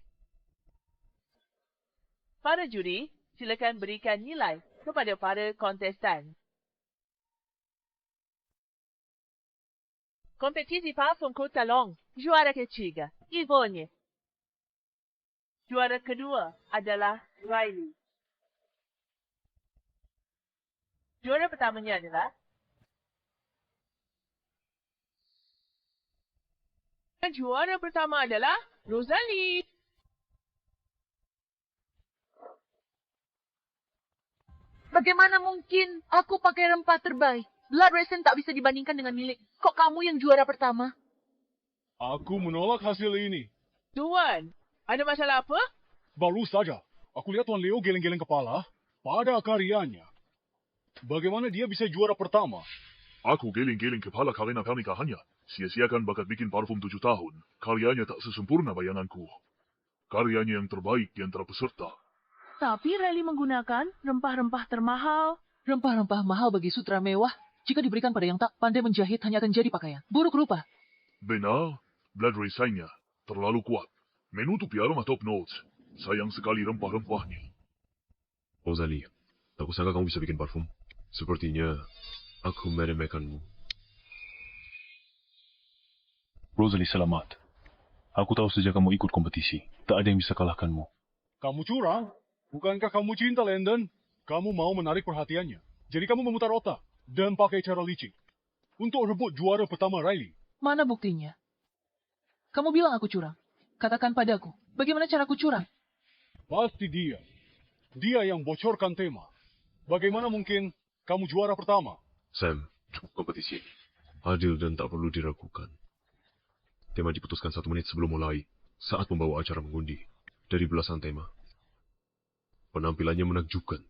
Para juri, silakan berikan nilai kepada para kontestan. Kompetisi parfum Kota Long, juara ketiga, Yvonne. Juara kedua adalah Riley. Juara pertamanya adalah juara pertama adalah Rosalie. Bagaimana mungkin aku pakai rempah terbaik? Blood Raisin tak bisa dibandingkan dengan milik. Kok kamu yang juara pertama? Aku menolak hasil ini. Tuan, ada masalah apa? Baru saja, aku lihat Tuan Leo geleng-geleng kepala pada karyanya. Bagaimana dia bisa juara pertama? Aku geling-geling kepala karena pernikahannya. Sia-siakan bakat bikin parfum 7 tahun. Karyanya tak sesempurna bayanganku. Karyanya yang terbaik di antara peserta. Tapi Riley menggunakan rempah-rempah termahal. Rempah-rempah mahal bagi sutra mewah. Jika diberikan pada yang tak pandai menjahit, hanya akan jadi pakaian. Buruk rupa. Benar, blood raisinnya terlalu kuat. Menutupi aroma top notes. Sayang sekali rempah-rempahnya. Rosalie, aku sangka kamu bisa bikin parfum. Sepertinya aku meremehkanmu. Rosalie, selamat. Aku tahu sejak kamu ikut kompetisi, tak ada yang bisa kalahkanmu. Kamu curang. Bukankah kamu cinta Landon? Kamu mau menarik perhatiannya. Jadi kamu memutar otak dan pakai cara licik untuk rebut juara pertama Riley. Mana buktinya? Kamu bilang aku curang. Katakan padaku, bagaimana caraku curang? Pasti dia. Dia yang bocorkan tema. Bagaimana mungkin kamu juara pertama? Sam, kompetisi ini adil dan tak perlu diragukan. Tema diputuskan 1 menit sebelum mulai, saat pembawa acara mengundi. Dari belasan tema. Penampilannya menakjubkan.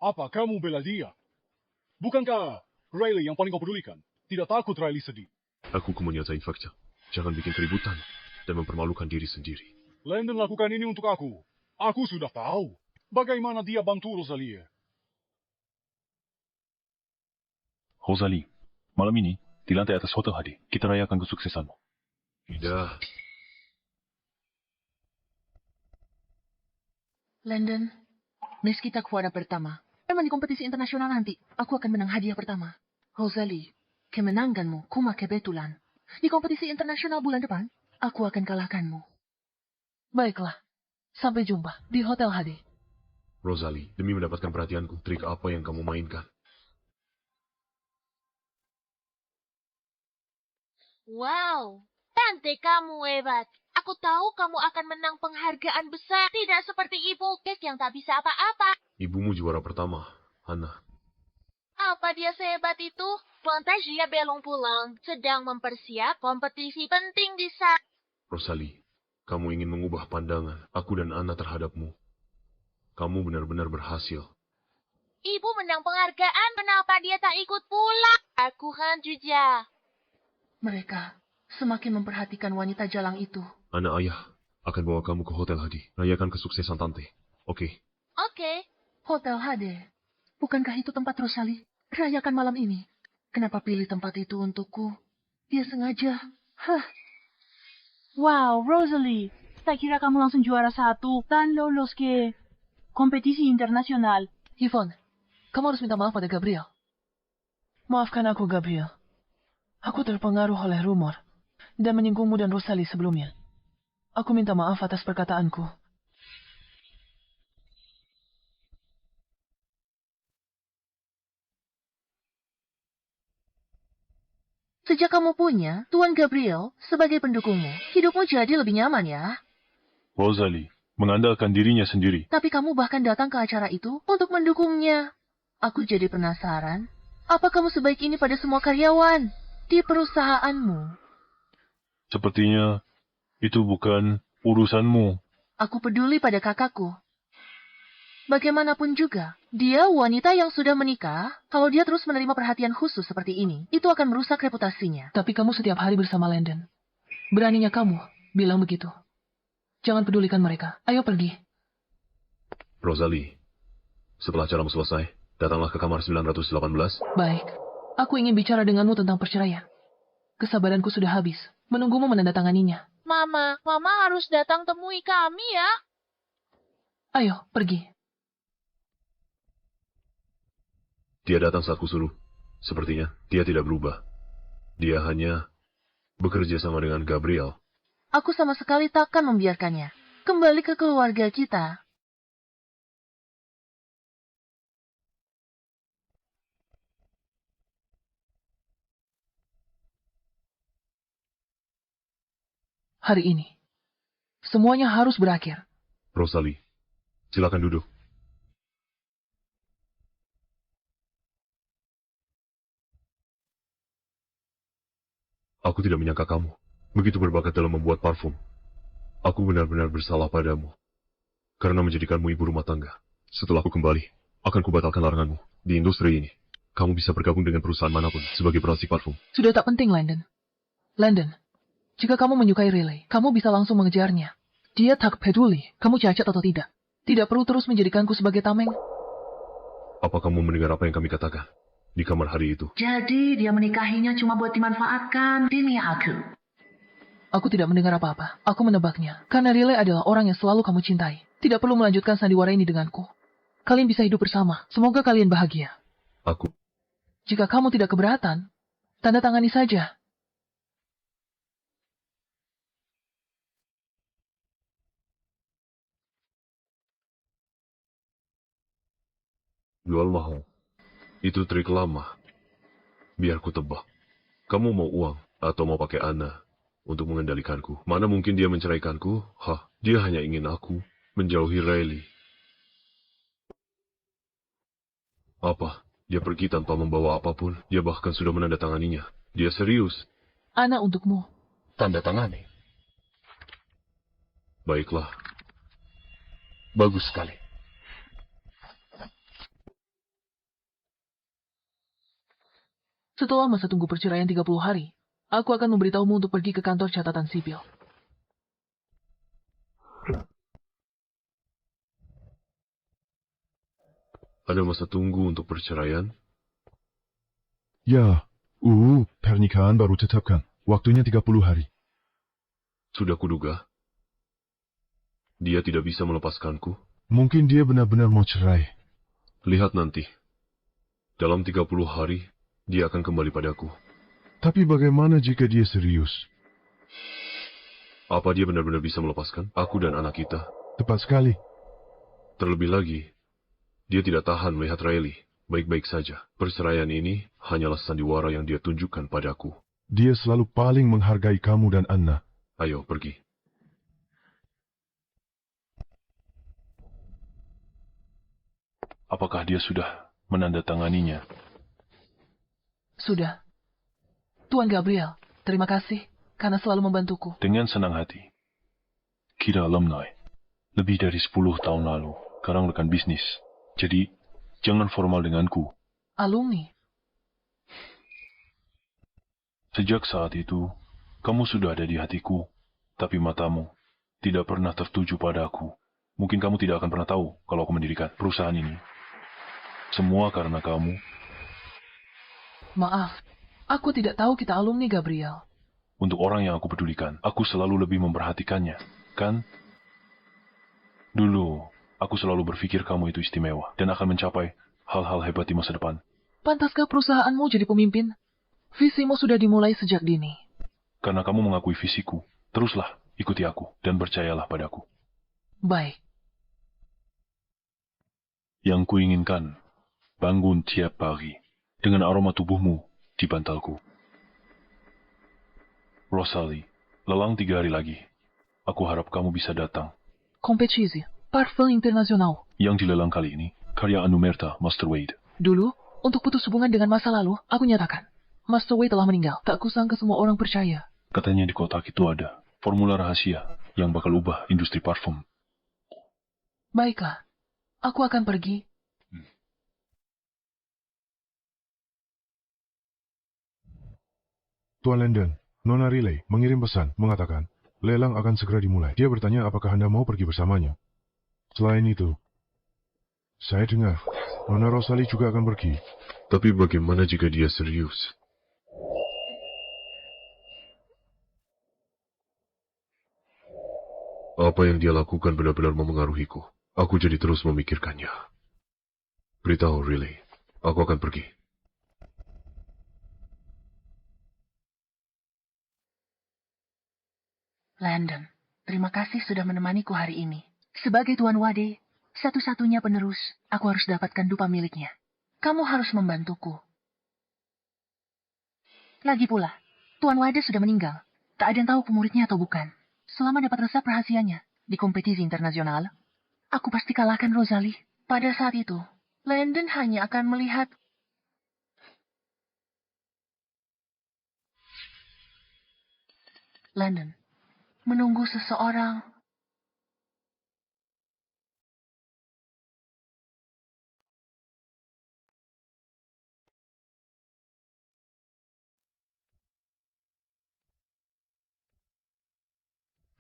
Apa kamu bela dia? Bukankah Riley yang paling kau pedulikan? Tidak takut Riley sedih. Aku menyatain fakta. Jangan bikin keributan dan mempermalukan diri sendiri. Landon lakukan ini untuk aku. Aku sudah tahu bagaimana dia bantu Rosalie. Rosalie, malam ini, di lantai atas Hotel HD, kita rayakan kesuksesanmu. Tidak. Landon, meski tak juara pertama, memang di kompetisi internasional nanti, aku akan menang hadiah pertama. Rosalie, kemenanganmu kuma kebetulan. Di kompetisi internasional bulan depan, aku akan kalahkanmu. Baiklah, sampai jumpa di Hotel HD. Rosalie, demi mendapatkan perhatianku, trik apa yang kamu mainkan? Wow, cantik kamu hebat. Aku tahu kamu akan menang penghargaan besar. Tidak seperti ibu Kek yang tak bisa apa-apa. Ibumu juara pertama, Hannah. Apa dia sehebat itu? Fantasia belum pulang. Sedang mempersiap kompetisi penting di sana. Rosalie, kamu ingin mengubah pandangan aku dan Anna terhadapmu. Kamu benar-benar berhasil. Ibu menang penghargaan. Kenapa dia tak ikut pulang? Aku kan juga. Mereka semakin memperhatikan wanita jalang itu. Anak ayah akan bawa kamu ke Hotel Hadi. Rayakan kesuksesan tante. Oke? Oke. Hotel HD. Bukankah itu tempat Rosalie? Rayakan malam ini. Kenapa pilih tempat itu untukku? Dia sengaja. Hah. Wow, Rosalie. Tak kira kamu langsung juara 1 dan lolos ke kompetisi internasional. Yvonne, kamu harus minta maaf pada Gabriel. Maafkan aku, Gabriel. Aku terpengaruh oleh rumor dan menyinggungmu dan Rosalie sebelumnya. Aku minta maaf atas perkataanku. Sejak kamu punya Tuan Gabriel sebagai pendukungmu, hidupmu jadi lebih nyaman ya. Rosalie, mengandalkan dirinya sendiri. Tapi kamu bahkan datang ke acara itu untuk mendukungnya. Aku jadi penasaran, apa kamu sebaik ini pada semua karyawan di perusahaanmu? Sepertinya itu bukan urusanmu. Aku peduli pada kakakku. Bagaimanapun juga, dia wanita yang sudah menikah. Kalau dia terus menerima perhatian khusus seperti ini, itu akan merusak reputasinya. Tapi kamu setiap hari bersama Landon. Beraninya kamu bilang begitu. Jangan pedulikan mereka. Ayo pergi. Rosalie, setelah acaramu selesai, datanglah ke kamar 918. Baik. Aku ingin bicara denganmu tentang perceraian. Kesabaranku sudah habis, menunggumu menandatanganinya. Mama harus datang temui kami ya. Ayo, pergi. Dia datang saat kusuruh. Sepertinya dia tidak berubah. Dia hanya bekerja sama dengan Gabriel. Aku sama sekali takkan membiarkannya. Kembali ke keluarga kita. Hari ini, semuanya harus berakhir. Rosalie, silakan duduk. Aku tidak menyangka kamu begitu berbakat dalam membuat parfum. Aku benar-benar bersalah padamu karena menjadikanmu ibu rumah tangga. Setelah aku kembali, akan kubatalkan laranganmu di industri ini. Kamu bisa bergabung dengan perusahaan manapun sebagai peracik parfum. Sudah tak penting, Landon. Landon, jika kamu menyukai Riley, kamu bisa langsung mengejarnya. Dia tak peduli kamu cacat atau tidak. Tidak perlu terus menjadikanku sebagai tameng. Apa kamu mendengar apa yang kami katakan di kamar hari itu? Jadi dia menikahinya cuma buat dimanfaatkan demi aku. Aku tidak mendengar apa-apa. Aku menebaknya. Karena Riley adalah orang yang selalu kamu cintai. Tidak perlu melanjutkan sandiwara ini denganku. Kalian bisa hidup bersama. Semoga kalian bahagia. Aku. Jika kamu tidak keberatan, tanda tangani saja. Jual mahal. Itu trik lama. Biar ku tebak. Kamu mau uang atau mau pakai Anna untuk mengendalikanku? Mana mungkin dia menceraikanku? Dia hanya ingin aku menjauhi Riley. Apa? Dia pergi tanpa membawa apapun. Dia bahkan sudah menandatanganinya. Dia serius. Anna untukmu. Tanda tangani. Baiklah. Bagus sekali. Setelah masa tunggu perceraian 30 hari, aku akan memberitahumu untuk pergi ke kantor catatan sipil. Ada masa tunggu untuk perceraian? Ya, pernikahan baru tetapkan. Waktunya 30 hari. Sudah kuduga. Dia tidak bisa melepaskanku. Mungkin dia benar-benar mau cerai. Lihat nanti. Dalam 30 hari, dia akan kembali padaku. Tapi bagaimana jika dia serius? Apa dia benar-benar bisa melepaskan aku dan anak kita? Tepat sekali. Terlebih lagi, dia tidak tahan melihat Riley baik-baik saja. Perceraian ini hanyalah sandiwara yang dia tunjukkan padaku. Dia selalu paling menghargai kamu dan Anna. Ayo, pergi. Apakah dia sudah menandatanganinya? Sudah. Tuan Gabriel, terima kasih karena selalu membantuku. Dengan senang hati. Kita alumni. Lebih dari 10 tahun lalu. Sekarang rekan bisnis. Jadi, jangan formal denganku. Alumni? Sejak saat itu, kamu sudah ada di hatiku. Tapi matamu tidak pernah tertuju pada aku. Mungkin kamu tidak akan pernah tahu kalau aku mendirikan perusahaan ini. Semua karena kamu. Maaf, aku tidak tahu kita alumni, Gabriel. Untuk orang yang aku pedulikan, aku selalu lebih memperhatikannya, kan? Dulu, aku selalu berpikir kamu itu istimewa dan akan mencapai hal-hal hebat di masa depan. Pantaskah perusahaanmu jadi pemimpin? Visimu sudah dimulai sejak dini. Karena kamu mengakui visiku, teruslah ikuti aku dan percayalah padaku. Baik. Yang kuinginkan, bangun tiap pagi dengan aroma tubuhmu di bantalku. Rosalie, lelang 3 hari lagi. Aku harap kamu bisa datang. Kompetisi, parfum internasional. Yang dilelang kali ini, karya Anumerta Master Wade. Dulu, untuk putus hubungan dengan masa lalu, aku nyatakan, Master Wade telah meninggal. Tak kusangka semua orang percaya. Katanya di kotak itu ada formula rahasia yang bakal ubah industri parfum. Baiklah, aku akan pergi. Tuan Landon, Nona Riley mengirim pesan mengatakan, lelang akan segera dimulai. Dia bertanya apakah Anda mau pergi bersamanya. Selain itu, saya dengar, Nona Rosalie juga akan pergi. Tapi bagaimana jika dia serius? Apa yang dia lakukan benar-benar memengaruhiku. Aku jadi terus memikirkannya. Beritahu Riley, aku akan pergi. Landon, terima kasih sudah menemaniku hari ini. Sebagai Tuan Wade, satu-satunya penerus, aku harus dapatkan dupa miliknya. Kamu harus membantuku. Lagi pula, Tuan Wade sudah meninggal. Tak ada yang tahu pemuridnya atau bukan. Selama dapat resep rahasianya di kompetisi internasional, aku pasti kalahkan Rosalie. Pada saat itu, Landon hanya akan melihat Landon menunggu seseorang.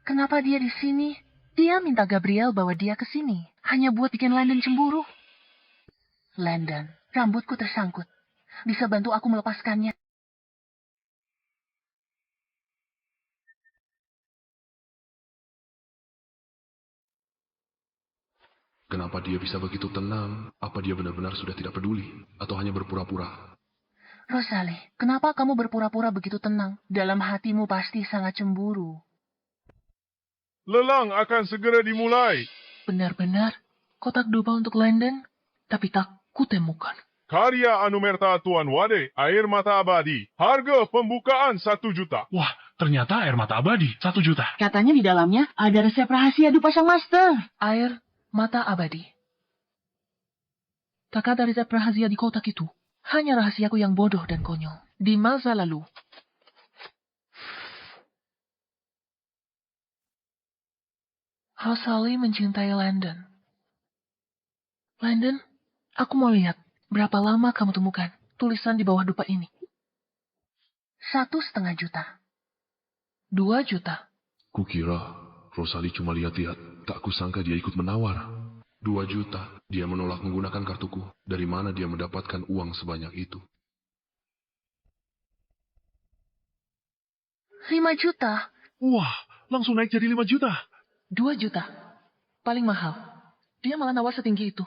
Kenapa dia di sini? Dia minta Gabriel bawa dia ke sini, hanya buat bikin Landon cemburu. Landon, rambutku tersangkut. Bisa bantu aku melepaskannya? Kenapa dia bisa begitu tenang? Apa dia benar-benar sudah tidak peduli? Atau hanya berpura-pura? Rosalie, kenapa kamu berpura-pura begitu tenang? Dalam hatimu pasti sangat cemburu. Lelang akan segera dimulai. Benar-benar, kotak dupa untuk Landon, tapi tak kutemukan. Karya Anumerta Tuan Wade, air mata abadi. Harga pembukaan 1 juta. Wah, ternyata air mata abadi, 1 juta. Katanya di dalamnya ada resep rahasia dupa sang master. Air mata abadi. Tak ada resep rahasia di kotak itu. Hanya rahasiaku yang bodoh dan konyol. Di masa lalu. Rosalie mencintai Landon. Landon, aku mau lihat berapa lama kamu temukan tulisan di bawah dupa ini. 1,5 juta. 2 juta. Kukira Rosalie cuma lihat-lihat. Tak kusangka dia ikut menawar. 2 juta. Dia menolak menggunakan kartuku. Dari mana dia mendapatkan uang sebanyak itu? 5 juta. Wah, langsung naik jadi 5 juta. 2 juta. Paling mahal. Dia malah nawar setinggi itu.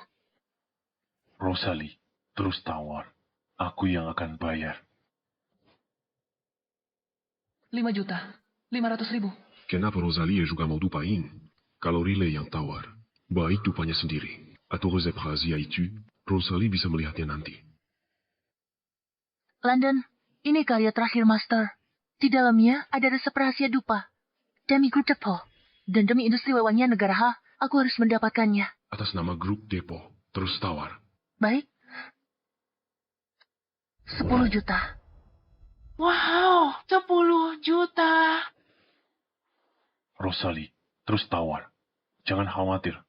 Rosalie, terus tawar. Aku yang akan bayar. 5 juta. 500.000. Kenapa Rosalie juga mau dupain? Kalau Riley yang tawar, baik dupanya sendiri. Atau resep rahasia itu, Rosalie bisa melihatnya nanti. Landon, ini karya terakhir Master. Di dalamnya ada resep rahasia dupa. Demi grup Depo. Dan demi industri wewangian negara H, aku harus mendapatkannya. Atas nama grup Depo, terus tawar. Baik. 10 juta. Wow, 10 juta. Rosalie, terus tawar. Jangan khawatir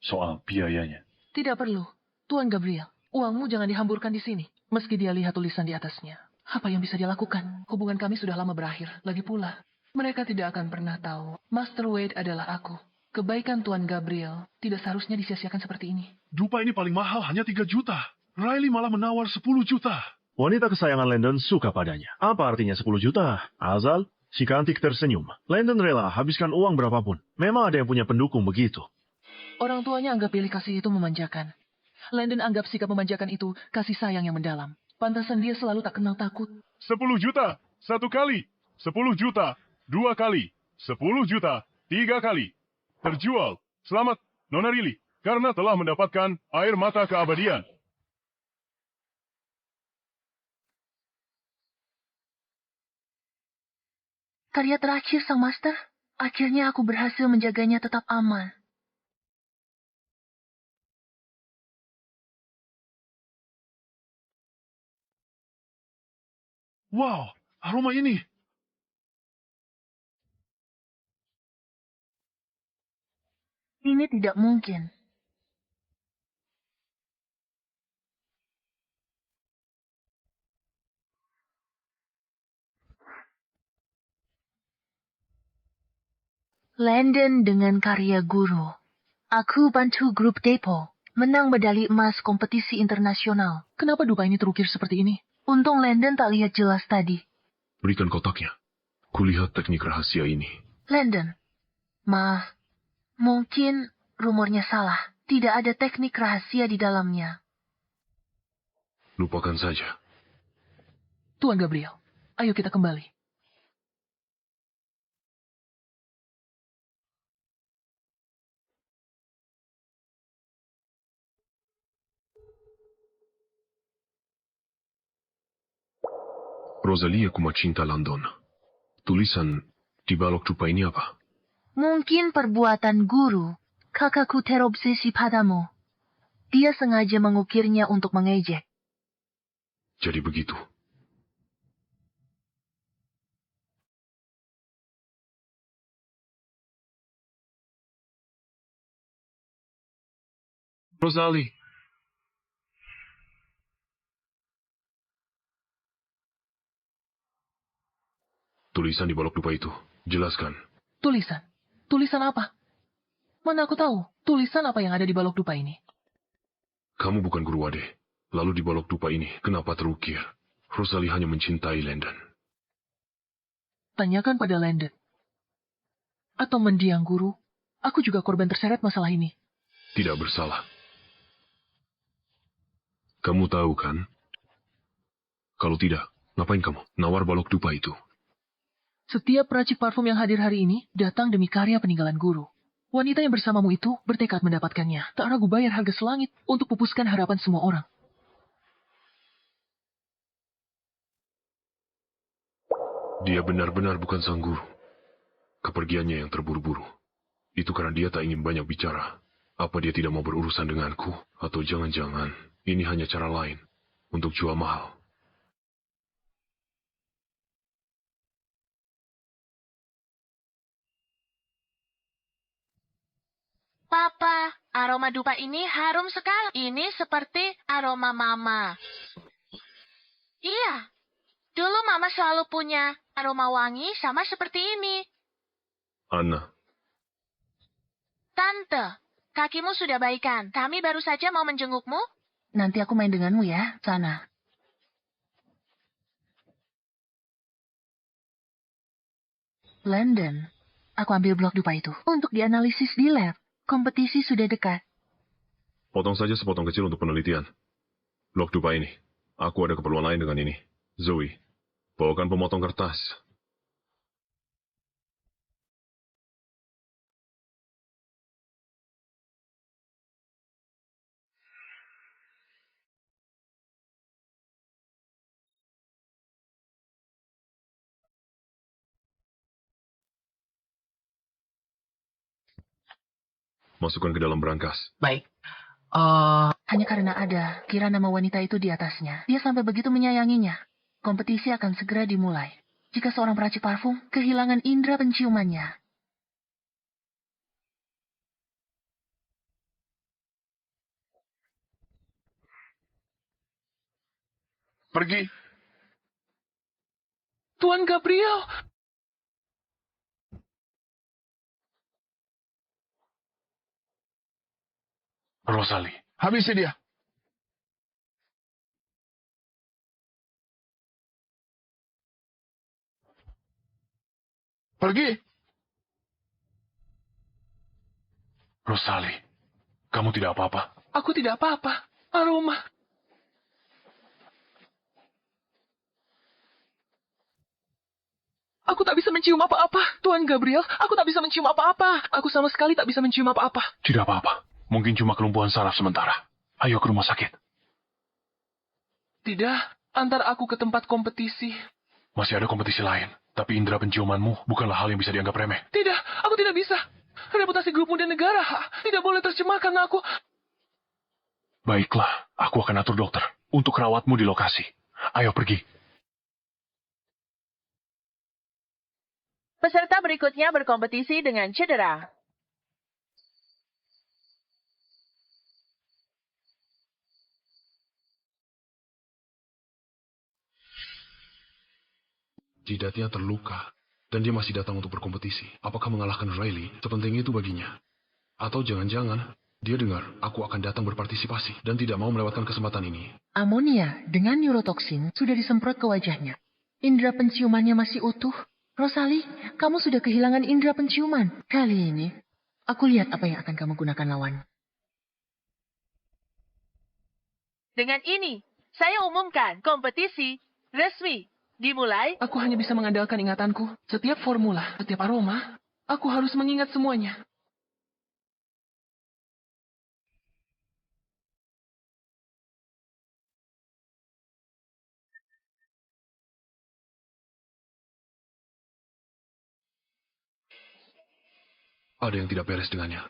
soal biayanya. Tidak perlu. Tuan Gabriel, uangmu jangan dihamburkan di sini. Meski dia lihat tulisan di atasnya. Apa yang bisa dia lakukan? Hubungan kami sudah lama berakhir. Lagi pula, mereka tidak akan pernah tahu. Master Wade adalah aku. Kebaikan Tuan Gabriel tidak seharusnya disia-siakan seperti ini. Dupa ini paling mahal hanya 3 juta. Riley malah menawar 10 juta. Wanita kesayangan Landon suka padanya. Apa artinya 10 juta? Azal, si cantik tersenyum. Landon rela habiskan uang berapapun. Memang ada yang punya pendukung begitu. Orang tuanya anggap pilih kasih itu memanjakan. Landon anggap sikap memanjakan itu kasih sayang yang mendalam. Pantasan dia selalu tak kenal takut. 10 juta, 1 kali. 10 juta, 2 kali. 10 juta, 3 kali. Terjual. Selamat, Nona Riley, karena telah mendapatkan air mata keabadian. Karya terakhir Sang Master. Akhirnya aku berhasil menjaganya tetap aman. Wow, aroma ini. Ini tidak mungkin. Landon dengan karya guru. Aku bantu grup Depo menang medali emas kompetisi internasional. Kenapa dupa ini terukir seperti ini? Untung Landon tak lihat jelas tadi. Berikan kotaknya. Kulihat teknik rahasia ini. Landon, maaf, Mungkin rumornya salah. Tidak ada teknik rahasia di dalamnya. Lupakan saja. Tuan Gabriel, ayo kita kembali. Rosalia Kuma Cinta London. Tulisan di balok dupa ini apa? Mungkin perbuatan guru. Kakakku terobsesi padamu. Dia sengaja mengukirnya untuk mengejek. Jadi begitu. Rosalie. Tulisan di balok dupa itu. Jelaskan. Tulisan? Tulisan apa? Mana aku tahu tulisan apa yang ada di balok dupa ini. Kamu bukan guru Wade. Lalu di balok dupa ini kenapa terukir? Rosalie hanya mencintai Landon. Tanyakan pada Landon. Atau mendiang guru. Aku juga korban terseret masalah ini. Tidak bersalah. Kamu tahu kan? Kalau tidak, ngapain kamu nawar balok dupa itu? Setiap peracik parfum yang hadir hari ini datang demi karya peninggalan guru. Wanita yang bersamamu itu bertekad mendapatkannya. Tak ragu bayar harga selangit untuk pupuskan harapan semua orang. Dia benar-benar bukan sang guru. Kepergiannya yang terburu-buru. Itu karena dia tak ingin banyak bicara. Apa dia tidak mau berurusan denganku? Atau jangan-jangan ini hanya cara lain untuk jual mahal? Papa, aroma dupa ini harum sekali. Ini seperti aroma Mama. Iya, dulu Mama selalu punya aroma wangi sama seperti ini. Anna. Tante, kakimu sudah baikan. Kami baru saja mau menjengukmu. Nanti aku main denganmu ya, sana. Landon, aku ambil blok dupa itu untuk dianalisis di lab. Kompetisi sudah dekat. Potong saja sepotong kecil untuk penelitian. Blok dupa ini. Aku ada keperluan lain dengan ini. Zoe, bawakan pemotong kertas. Masukkan ke dalam berangkas. Baik. Hanya karena ada kira nama wanita itu di atasnya. Dia sampai begitu menyayanginya. Kompetisi akan segera dimulai. Jika seorang peracik parfum kehilangan indera penciumannya. Pergi. Tuan Gabriel! Rosalie. Habisi dia. Pergi. Rosalie, kamu tidak apa-apa. Aku tidak apa-apa. Aroma. Aku tak bisa mencium apa-apa. Tuan Gabriel, aku tak bisa mencium apa-apa. Aku sama sekali tak bisa mencium apa-apa. Tidak apa-apa. Mungkin cuma kelumpuhan saraf sementara. Ayo ke rumah sakit. Tidak, antar aku ke tempat kompetisi. Masih ada kompetisi lain. Tapi indera penciumanmu bukanlah hal yang bisa dianggap remeh. Tidak, aku tidak bisa. Reputasi grupmu dan negara tidak boleh tercemar karena aku... Baiklah, aku akan atur dokter untuk rawatmu di lokasi. Ayo pergi. Peserta berikutnya berkompetisi dengan cedera. Jidatnya terluka, dan dia masih datang untuk berkompetisi. Apakah mengalahkan Riley sepenting itu baginya? Atau jangan-jangan dia dengar aku akan datang berpartisipasi dan tidak mau melewatkan kesempatan ini. Amonia dengan neurotoksin sudah disemprot ke wajahnya. Indera penciumannya masih utuh. Rosalie, kamu sudah kehilangan indera penciuman. Kali ini, Aku lihat apa yang akan kamu gunakan lawan. Dengan ini, saya umumkan kompetisi resmi dimulai. Aku hanya bisa mengandalkan ingatanku. Setiap formula, setiap aroma, aku harus mengingat semuanya. Ada yang tidak beres dengannya.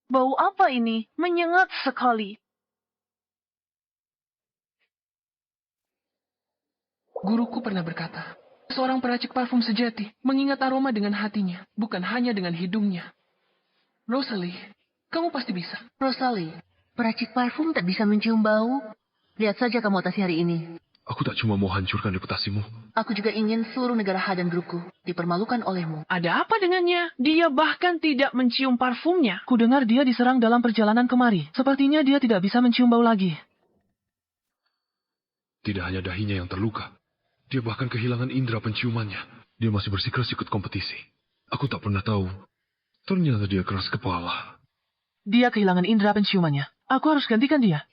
Bau apa ini? Menyengat sekali. Guruku pernah berkata, seorang peracik parfum sejati mengingat aroma dengan hatinya, bukan hanya dengan hidungnya. Rosalie, kamu pasti bisa. Rosalie, peracik parfum tak bisa mencium bau. Lihat saja kamu atasi hari ini. Aku tak cuma mau hancurkan reputasimu. Aku juga ingin seluruh negara H dan grupku dipermalukan olehmu. Ada apa dengannya? Dia bahkan tidak mencium parfumnya. Kudengar dia diserang dalam perjalanan kemari. Sepertinya dia tidak bisa mencium bau lagi. Tidak hanya dahinya yang terluka. Dia bahkan kehilangan indera penciumannya. Dia masih bersikeras ikut kompetisi. Aku tak pernah tahu. Ternyata dia keras kepala. Dia kehilangan indera penciumannya. Aku harus gantikan dia.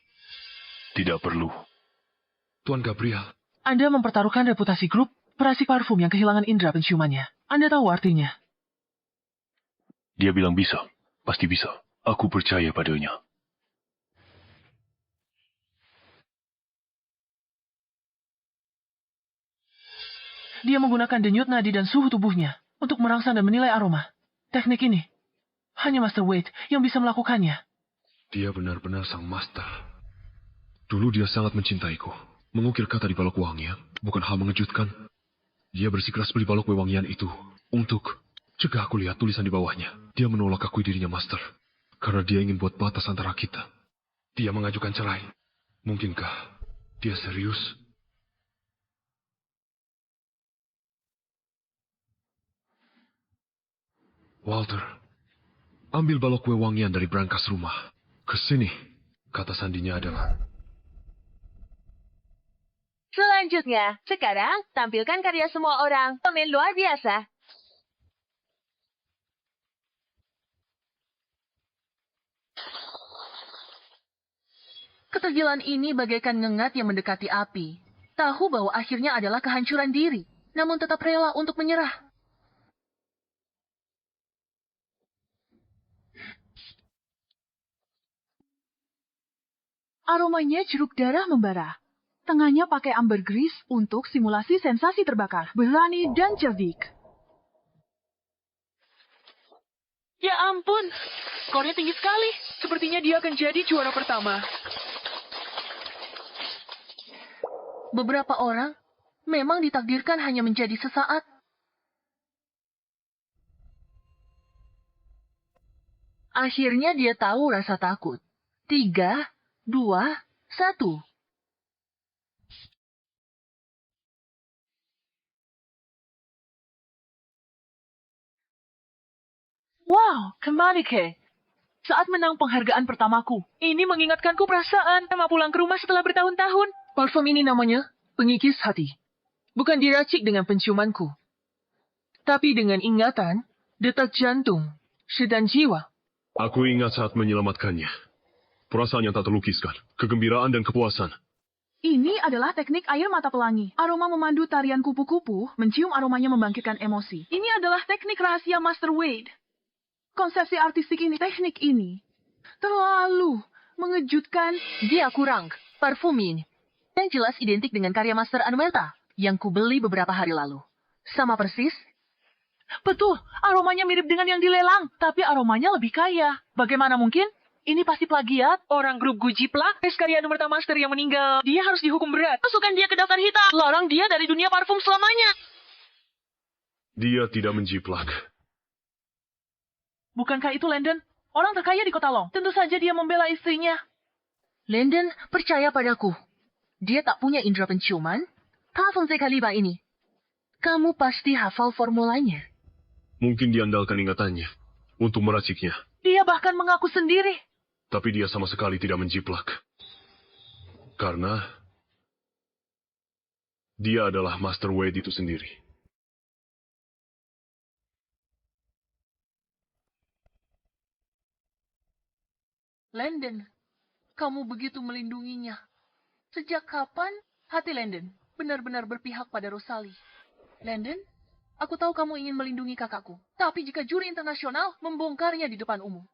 Tidak perlu. Tuan Gabriel. Anda mempertaruhkan reputasi grup peracik parfum yang kehilangan indera penciumannya. Anda tahu artinya. Dia bilang bisa. Pasti bisa. Aku percaya padanya. Dia menggunakan denyut nadi dan suhu tubuhnya untuk merangsang dan menilai aroma. Teknik ini, hanya Master Wade yang bisa melakukannya. Dia benar-benar sang master. Dulu dia sangat mencintaiku. Mengukir kata di balok wewangian bukan hal mengejutkan. Dia bersikeras beli balok wewangian itu untuk cegah aku lihat tulisan di bawahnya. Dia menolak akui dirinya master karena dia ingin buat batas antara kita. Dia mengajukan cerai. Mungkinkah dia serius? Walter, ambil balok wewangian dari brankas rumah. Kesini, kata sandinya adalah... Selanjutnya, sekarang tampilkan karya semua orang. Pemain luar biasa. Ketergilaan ini bagaikan ngengat yang mendekati api. Tahu bahwa akhirnya adalah kehancuran diri, namun tetap rela untuk menyerah. Aromanya jeruk darah membara. Tengahnya pakai ambergris untuk simulasi sensasi terbakar. Berani dan cerdik. Ya ampun, skornya tinggi sekali. Sepertinya dia akan jadi juara pertama. Beberapa orang memang ditakdirkan hanya menjadi sesaat. Akhirnya dia tahu rasa takut. 3, 2, 1. Wow, kembali ke. Saat menang penghargaan pertamaku, ini mengingatkanku perasaan sama pulang ke rumah setelah bertahun-tahun. Parfum ini namanya pengikis hati. Bukan diracik dengan penciumanku, tapi dengan ingatan, detak jantung, dan jiwa. Aku ingat saat menyelamatkannya. Perasaan yang tak terlukiskan, kegembiraan dan kepuasan. Ini adalah teknik air mata pelangi. Aroma memandu tarian kupu-kupu, mencium aromanya membangkitkan emosi. Ini adalah teknik rahasia Master Wade. Konsepsi artistik ini, teknik ini, terlalu mengejutkan. Dia kurang. Parfum ini yang jelas identik dengan karya Master Anumelta yang kubeli beberapa hari lalu. Sama persis. Betul, aromanya mirip dengan yang dilelang, tapi aromanya lebih kaya. Bagaimana mungkin? Ini pasti plagiat. Orang grup Gujiplak, karya Anumelta Master yang meninggal. Dia harus dihukum berat. Masukkan dia ke daftar hitam. Larang dia dari dunia parfum selamanya. Dia tidak menjiplak. Bukankah itu Landon? Orang terkaya di kota Long. Tentu saja dia membela istrinya. Landon, percaya padaku. Dia tak punya indera penciuman. Parfum Zekaliba ini. Kamu pasti hafal formulanya. Mungkin diandalkan ingatannya untuk meraciknya. Dia bahkan mengaku sendiri. Tapi dia sama sekali tidak menjiplak. Karena dia adalah Master Wade itu sendiri. Landon, kamu begitu melindunginya. Sejak kapan hati Landon benar-benar berpihak pada Rosalie? Landon, aku tahu kamu ingin melindungi kakakku. Tapi jika juri internasional membongkarnya di depan umum,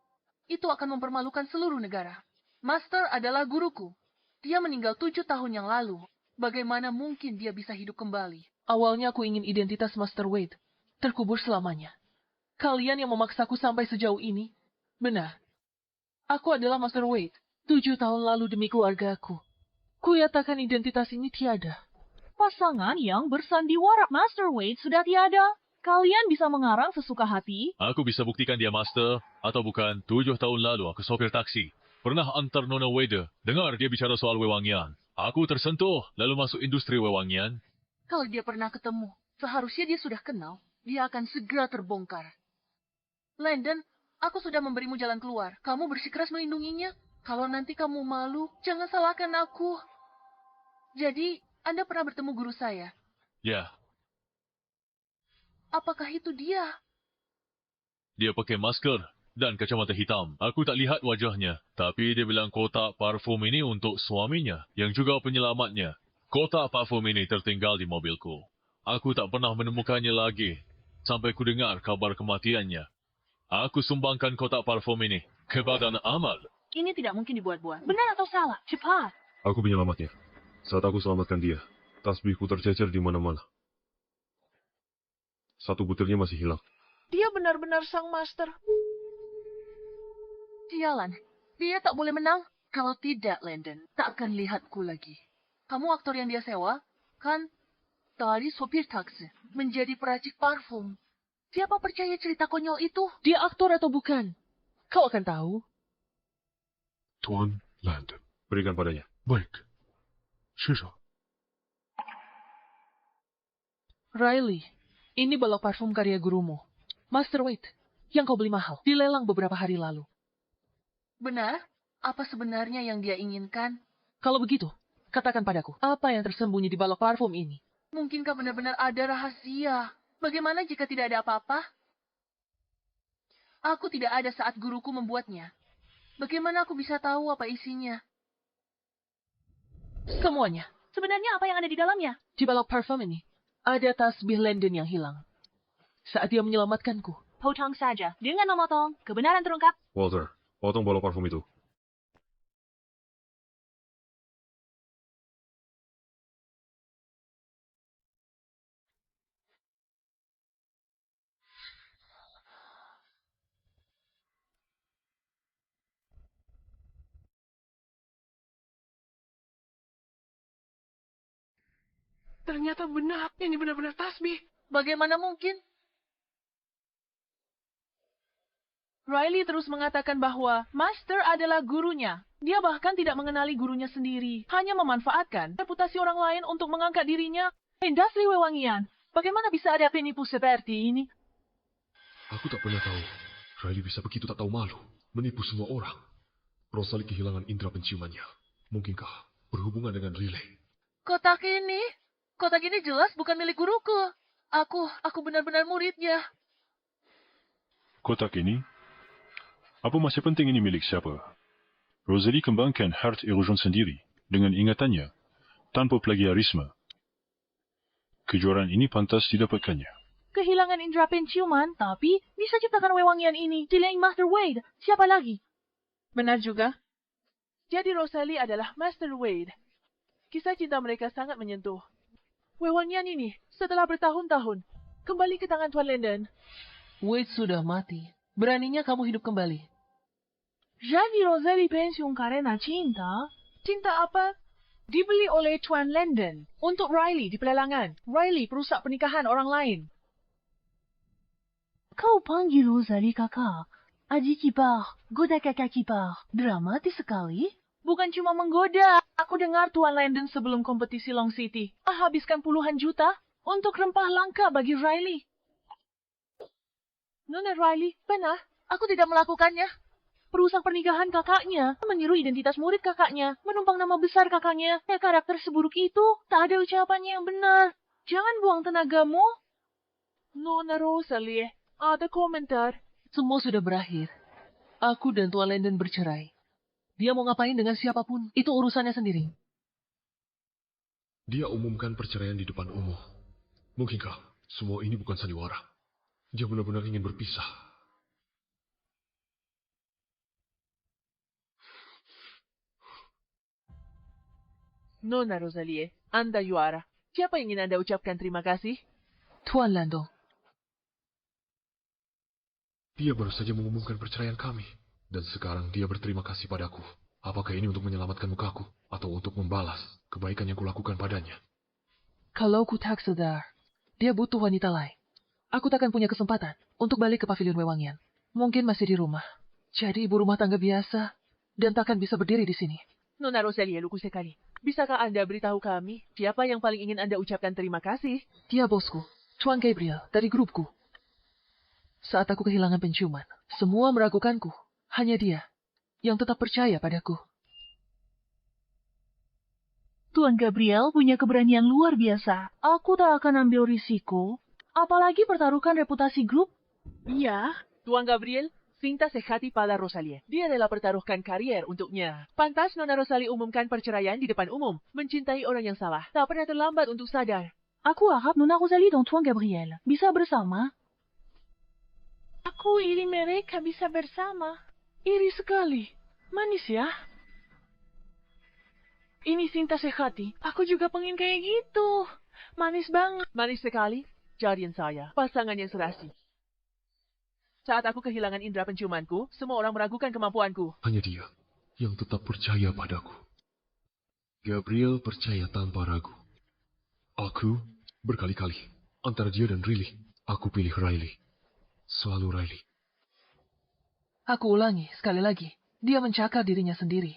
itu akan mempermalukan seluruh negara. Master adalah guruku. Dia meninggal 7 tahun yang lalu. Bagaimana mungkin dia bisa hidup kembali? Awalnya aku ingin identitas Master Wade terkubur selamanya. Kalian yang memaksaku sampai sejauh ini. Benar. Aku adalah Master Wade. 7 tahun lalu demi keluargaku. Kuyatakan identitas ini tiada. Pasangan yang bersandiwara. Master Wade sudah tiada. Kalian bisa mengarang sesuka hati. Aku bisa buktikan dia master, atau bukan. 7 tahun lalu aku sopir taksi. Pernah antar Nona Wade. Dengar dia bicara soal wewangian. Aku tersentuh, lalu masuk industri wewangian. Kalau dia pernah ketemu, seharusnya dia sudah kenal. Dia akan segera terbongkar. Landon, aku sudah memberimu jalan keluar. Kamu bersikeras melindunginya. Kalau nanti kamu malu, jangan salahkan aku. Jadi, Anda pernah bertemu guru saya? Ya, Apakah itu dia? dia pakai masker dan kacamata hitam. Aku tak lihat wajahnya, tapi dia bilang kotak parfum ini untuk suaminya, yang juga penyelamatnya. Kotak parfum ini tertinggal di mobilku. Aku tak pernah menemukannya lagi, sampai ku dengar kabar kematiannya. Aku sumbangkan kotak parfum ini ke Badan Amal. Ini tidak mungkin dibuat-buat. Benar atau salah? Cepat. Aku penyelamatnya. Saat aku selamatkan dia, tasbihku tercecer di mana-mana. Satu butirnya masih hilang. Dia benar-benar sang master. Sialan, dia tak boleh menang. Kalau tidak, Landon, tak akan lihatku lagi. Kamu aktor yang dia sewa, kan? Dari sopir taksi, menjadi peracik parfum. Siapa percaya cerita konyol itu? Dia aktor atau bukan? Kau akan tahu. Tuan Landon. Berikan padanya. Baik. Shisha. Riley, ini balok parfum karya gurumu. Master Wade, yang kau beli mahal. Dilelang beberapa hari lalu. Benar? Apa sebenarnya yang dia inginkan? Kalau begitu, katakan padaku, apa yang tersembunyi di balok parfum ini? Mungkinkah benar-benar ada rahasia? Bagaimana jika tidak ada apa-apa? Aku tidak ada saat guruku membuatnya. Bagaimana aku bisa tahu apa isinya? Semuanya. Sebenarnya apa yang ada di dalamnya? Di balok parfum ini, ada tasbih Landon yang hilang. Saat dia menyelamatkanku. Potong saja. Dengan memotong, kebenaran terungkap. Walter, potong balok parfum itu. Ternyata benar. Ini benar-benar tasbih. Bagaimana mungkin? Riley terus mengatakan bahwa Master adalah gurunya. Dia bahkan tidak mengenali gurunya sendiri. Hanya memanfaatkan reputasi orang lain untuk mengangkat dirinya. Industri wewangian. Bagaimana bisa ada penipu seperti ini? Aku tak pernah tahu. Riley bisa begitu tak tahu malu. Menipu semua orang. Rosalie kehilangan indera penciumannya. Mungkinkah berhubungan dengan Riley? Kotak ini jelas bukan milik guruku. Aku benar-benar muridnya. Kotak ini? Apa masih penting ini milik siapa? Rosalie kembangkan Heart Erosion sendiri dengan ingatannya, tanpa plagiarisme. Kejuaraan ini pantas didapatkannya. Kehilangan indera penciuman, tapi bisa ciptakan wewangian ini. Selain Master Wade, siapa lagi? Benar juga. Jadi Rosalie adalah Master Wade. Kisah cinta mereka sangat menyentuh. Wewangian ini, setelah bertahun-tahun, kembali ke tangan Tuan Landon. Wade sudah mati. Beraninya kamu hidup kembali. Jadi Rosalie pensiun karena cinta? Cinta apa? Dibeli oleh Tuan Landon Untuk Riley di pelelangan. Riley perusak pernikahan orang lain. Kau panggil Rosalie kakak. Adik ipar, goda kakak ipar. Dramatis sekali. Bukan cuma menggoda. Aku dengar Tuan Landon sebelum kompetisi Long City habiskan puluhan juta untuk rempah langka bagi Riley. Nona Riley, benar. Aku tidak melakukannya. Perusak pernikahan kakaknya, meniru identitas murid kakaknya, menumpang nama besar kakaknya. Karakter seburuk itu, tak ada ucapannya yang benar. Jangan buang tenagamu. Nona Rosalie, ada komentar. Semua sudah berakhir. Aku dan Tuan Landon bercerai. Dia mau ngapain dengan siapapun, itu urusannya sendiri. Dia umumkan perceraian di depan umum. Mungkinkah semua ini bukan sandiwara? Dia benar-benar ingin berpisah. Nona Rosalie, Anda juara. Siapa yang ingin Anda ucapkan terima kasih? Tuan Lando. Dia baru saja mengumumkan perceraian kami. Dan sekarang dia berterima kasih padaku. Apakah ini untuk menyelamatkan mukaku? Atau untuk membalas kebaikan yang kulakukan padanya? Kalau ku tak sadar, dia butuh wanita lain. Aku takkan punya kesempatan untuk balik ke pavilion Wewangian. Mungkin masih di rumah. Jadi ibu rumah tangga biasa. Dan takkan bisa berdiri di sini. Nona Rosalie, lugu sekali. Bisakah Anda beritahu kami siapa yang paling ingin Anda ucapkan terima kasih? Dia bosku, Tuan Gabriel, dari grupku. Saat aku kehilangan penciuman, semua meragukanku. Hanya dia yang tetap percaya padaku. Tuan Gabriel punya keberanian luar biasa. Aku tak akan ambil risiko. Apalagi pertaruhkan reputasi grup. Iya. Tuan Gabriel, cinta sejati pada Rosalie. Dia rela pertaruhkan karier untuknya. Pantas Nona Rosalie umumkan perceraian di depan umum. Mencintai orang yang salah. Tak pernah terlambat untuk sadar. Aku harap Nona Rosalie dan Tuan Gabriel bisa bersama. Aku iri mereka bisa bersama. Iri sekali. Manis ya. Ini cinta sehati. Aku juga pengen kayak gitu. Manis banget. Manis sekali. Jadian saya. Pasangan yang serasi. Saat aku kehilangan indera penciumanku, semua orang meragukan kemampuanku. Hanya dia yang tetap percaya padaku. Gabriel percaya tanpa ragu. Aku berkali-kali. Antara dia dan Riley, aku pilih Riley. Selalu Riley. Aku ulangi, sekali lagi. Dia mencakar dirinya sendiri.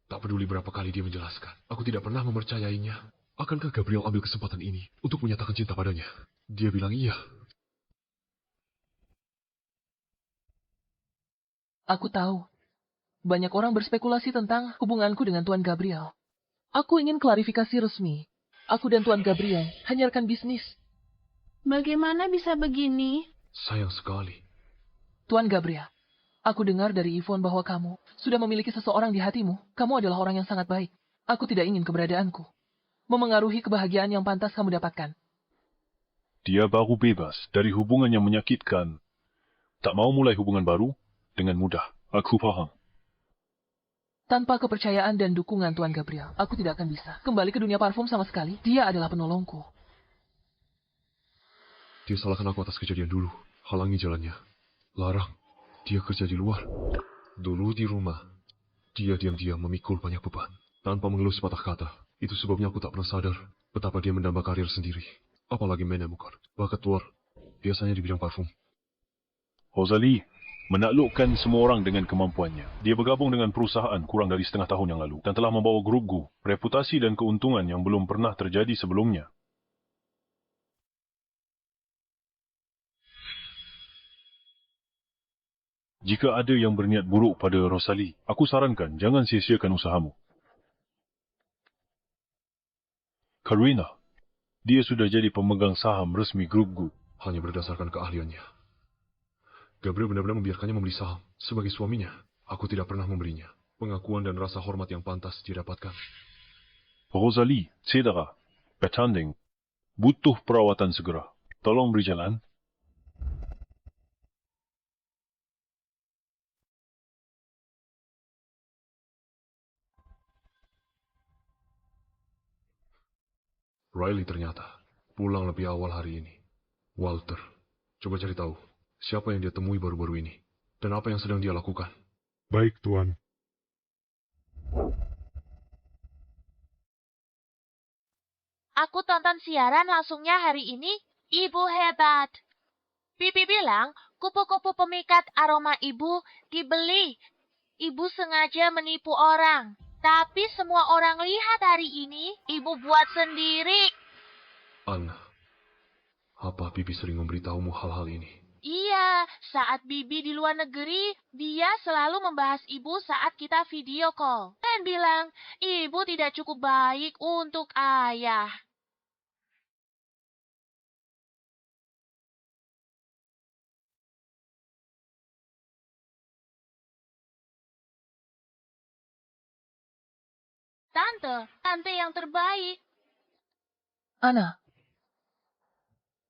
Tak peduli berapa kali dia menjelaskan. Aku tidak pernah mempercayainya. Akankah Gabriel ambil kesempatan ini untuk menyatakan cinta padanya? Dia bilang iya. Aku tahu. Banyak orang berspekulasi tentang hubunganku dengan Tuan Gabriel. Aku ingin klarifikasi resmi. Aku dan Tuan Gabriel hanya rekan bisnis. Bagaimana bisa begini? Sayang sekali. Tuan Gabriel, aku dengar dari Yvonne bahwa kamu sudah memiliki seseorang di hatimu. Kamu adalah orang yang sangat baik. Aku tidak ingin keberadaanku memengaruhi kebahagiaan yang pantas kamu dapatkan. Dia baru bebas dari hubungan yang menyakitkan. Tak mau mulai hubungan baru dengan mudah. Aku paham. Tanpa kepercayaan dan dukungan Tuan Gabriel, aku tidak akan bisa kembali ke dunia parfum sama sekali. Dia adalah penolongku. Dia salahkan aku atas kejadian dulu. Halangi jalannya. Larang. Dia kerja di luar. Dulu di rumah, dia diam-diam memikul banyak beban. Tanpa mengeluh sepatah kata. Itu sebabnya aku tak pernah sadar betapa dia mendamba karir sendiri. Apalagi menemukan bakat luar. Biasanya di bidang parfum. Rosalie menaklukkan semua orang dengan kemampuannya. Dia bergabung dengan perusahaan kurang dari setengah tahun yang lalu dan telah membawa grup Gu reputasi dan keuntungan yang belum pernah terjadi sebelumnya. Jika ada yang berniat buruk pada Rosalie, aku sarankan jangan sia-siakan usahamu. Karina, dia sudah jadi pemegang saham resmi grup Gu. Hanya berdasarkan keahliannya. Gabriel benar-benar membiarkannya membeli saham. Sebagai suaminya, aku tidak pernah memberinya pengakuan dan rasa hormat yang pantas dia dapatkan. Rosalie, cedera, bertanding, butuh perawatan segera. Tolong beri jalan. Riley ternyata pulang lebih awal hari ini. Walter, coba cari tahu siapa yang dia temui baru-baru ini dan apa yang sedang dia lakukan. Baik, Tuan. Aku tonton siaran langsungnya hari ini. Ibu hebat. Pipi bilang kupu-kupu pemikat aroma ibu dibeli. Ibu sengaja menipu orang. Tapi semua orang lihat hari ini, ibu buat sendiri. Anna, apa Bibi sering memberitahumu hal-hal ini? Iya, saat Bibi di luar negeri, dia selalu membahas ibu saat kita video call. Dan bilang, ibu tidak cukup baik untuk ayah. Tante yang terbaik. Ana,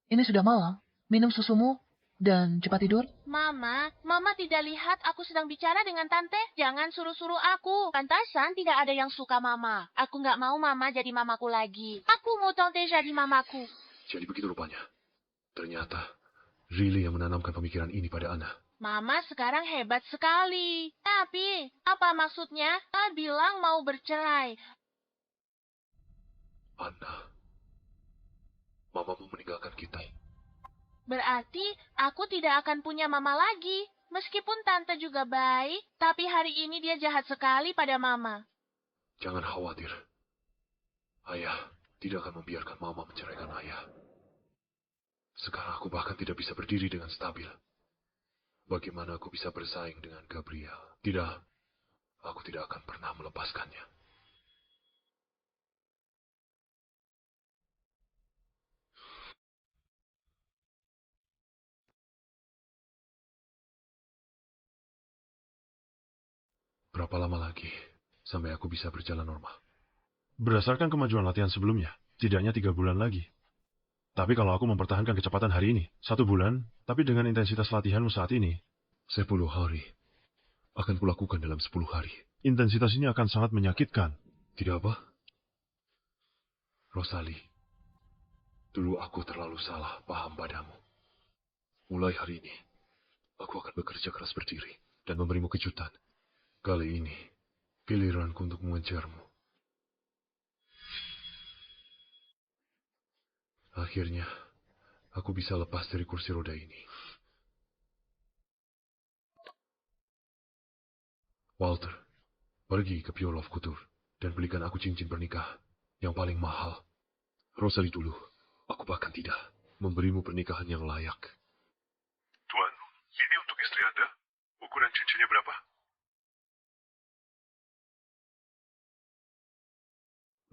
ini sudah malam. Minum susumu dan cepat tidur. Mama tidak lihat aku sedang bicara dengan Tante? Jangan suruh-suruh aku. Pantasan tidak ada yang suka Mama. Aku nggak mau Mama jadi mamaku lagi. Aku mau Tante jadi mamaku. Jadi begitu rupanya. Ternyata, Riley yang menanamkan pemikiran ini pada Ana. Mama sekarang hebat sekali. Tapi, apa maksudnya? Dia bilang mau bercerai. Ana, Mama mau meninggalkan kita. Berarti aku tidak akan punya mama lagi. Meskipun Tante juga baik, tapi hari ini dia jahat sekali pada Mama. Jangan khawatir. Ayah tidak akan membiarkan Mama menceraikan Ayah. Sekarang aku bahkan tidak bisa berdiri dengan stabil. Bagaimana aku bisa bersaing dengan Gabriel? Tidak, aku tidak akan pernah melepaskannya. Berapa lama lagi sampai aku bisa berjalan normal? Berdasarkan kemajuan latihan sebelumnya, tidaknya 3 bulan lagi. Tapi kalau aku mempertahankan kecepatan hari ini, 1 bulan, tapi dengan intensitas latihanmu saat ini, 10 hari akan kulakukan dalam 10 hari. Intensitas ini akan sangat menyakitkan. Tidak apa? Rosalie, dulu aku terlalu salah paham padamu. Mulai hari ini, aku akan bekerja keras berdiri dan memberimu kejutan. Kali ini, giliranku untuk mengejarmu. Akhirnya, aku bisa lepas dari kursi roda ini. Walter, pergi ke Pure Love Couture dan belikan aku cincin pernikahan yang paling mahal. Rosalie dulu, aku bahkan tidak memberimu pernikahan yang layak. Tuan, ini untuk istri Anda. Ukuran cincinnya berapa?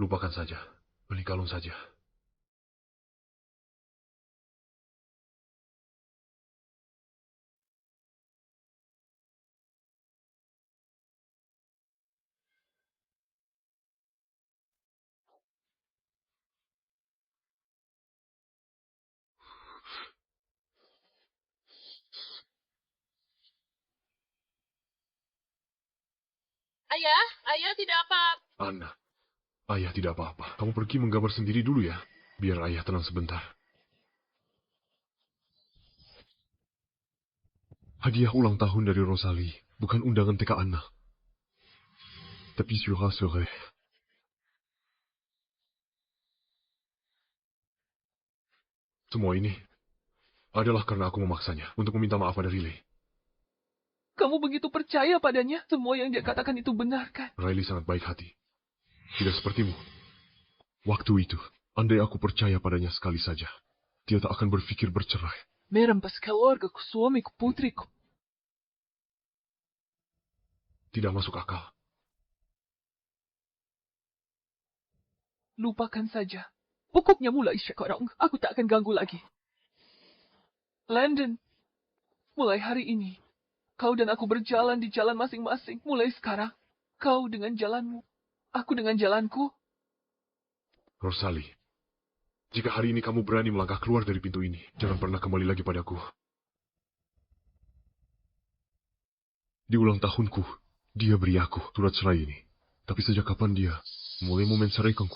Lupakan saja, beli kalung saja. Ayah tidak apa. Anna, ayah tidak apa-apa. Kamu pergi menggambar sendiri dulu ya, biar ayah tenang sebentar. Hadiah ulang tahun dari Rosalie, bukan undangan TK Anna. Tapi sore. Semua ini adalah karena aku memaksanya untuk meminta maaf pada Riley. Kamu begitu percaya padanya? Semua yang dia katakan itu benar, kan? Riley sangat baik hati. Tidak sepertimu. Waktu itu, andai aku percaya padanya sekali saja, dia tak akan berpikir bercerai. Merampas keluargaku, suamiku, putriku. Tidak masuk akal. Lupakan saja. Pokoknya mulai sekarang, aku tak akan ganggu lagi. Landon, mulai hari ini, kau dan aku berjalan di jalan masing-masing. Mulai sekarang, kau dengan jalanmu, aku dengan jalanku. Rosalie, jika hari ini kamu berani melangkah keluar dari pintu ini, jangan pernah kembali lagi padaku. Di ulang tahunku, dia beri aku surat cerai ini. Tapi sejak kapan dia mulai menceraikanku?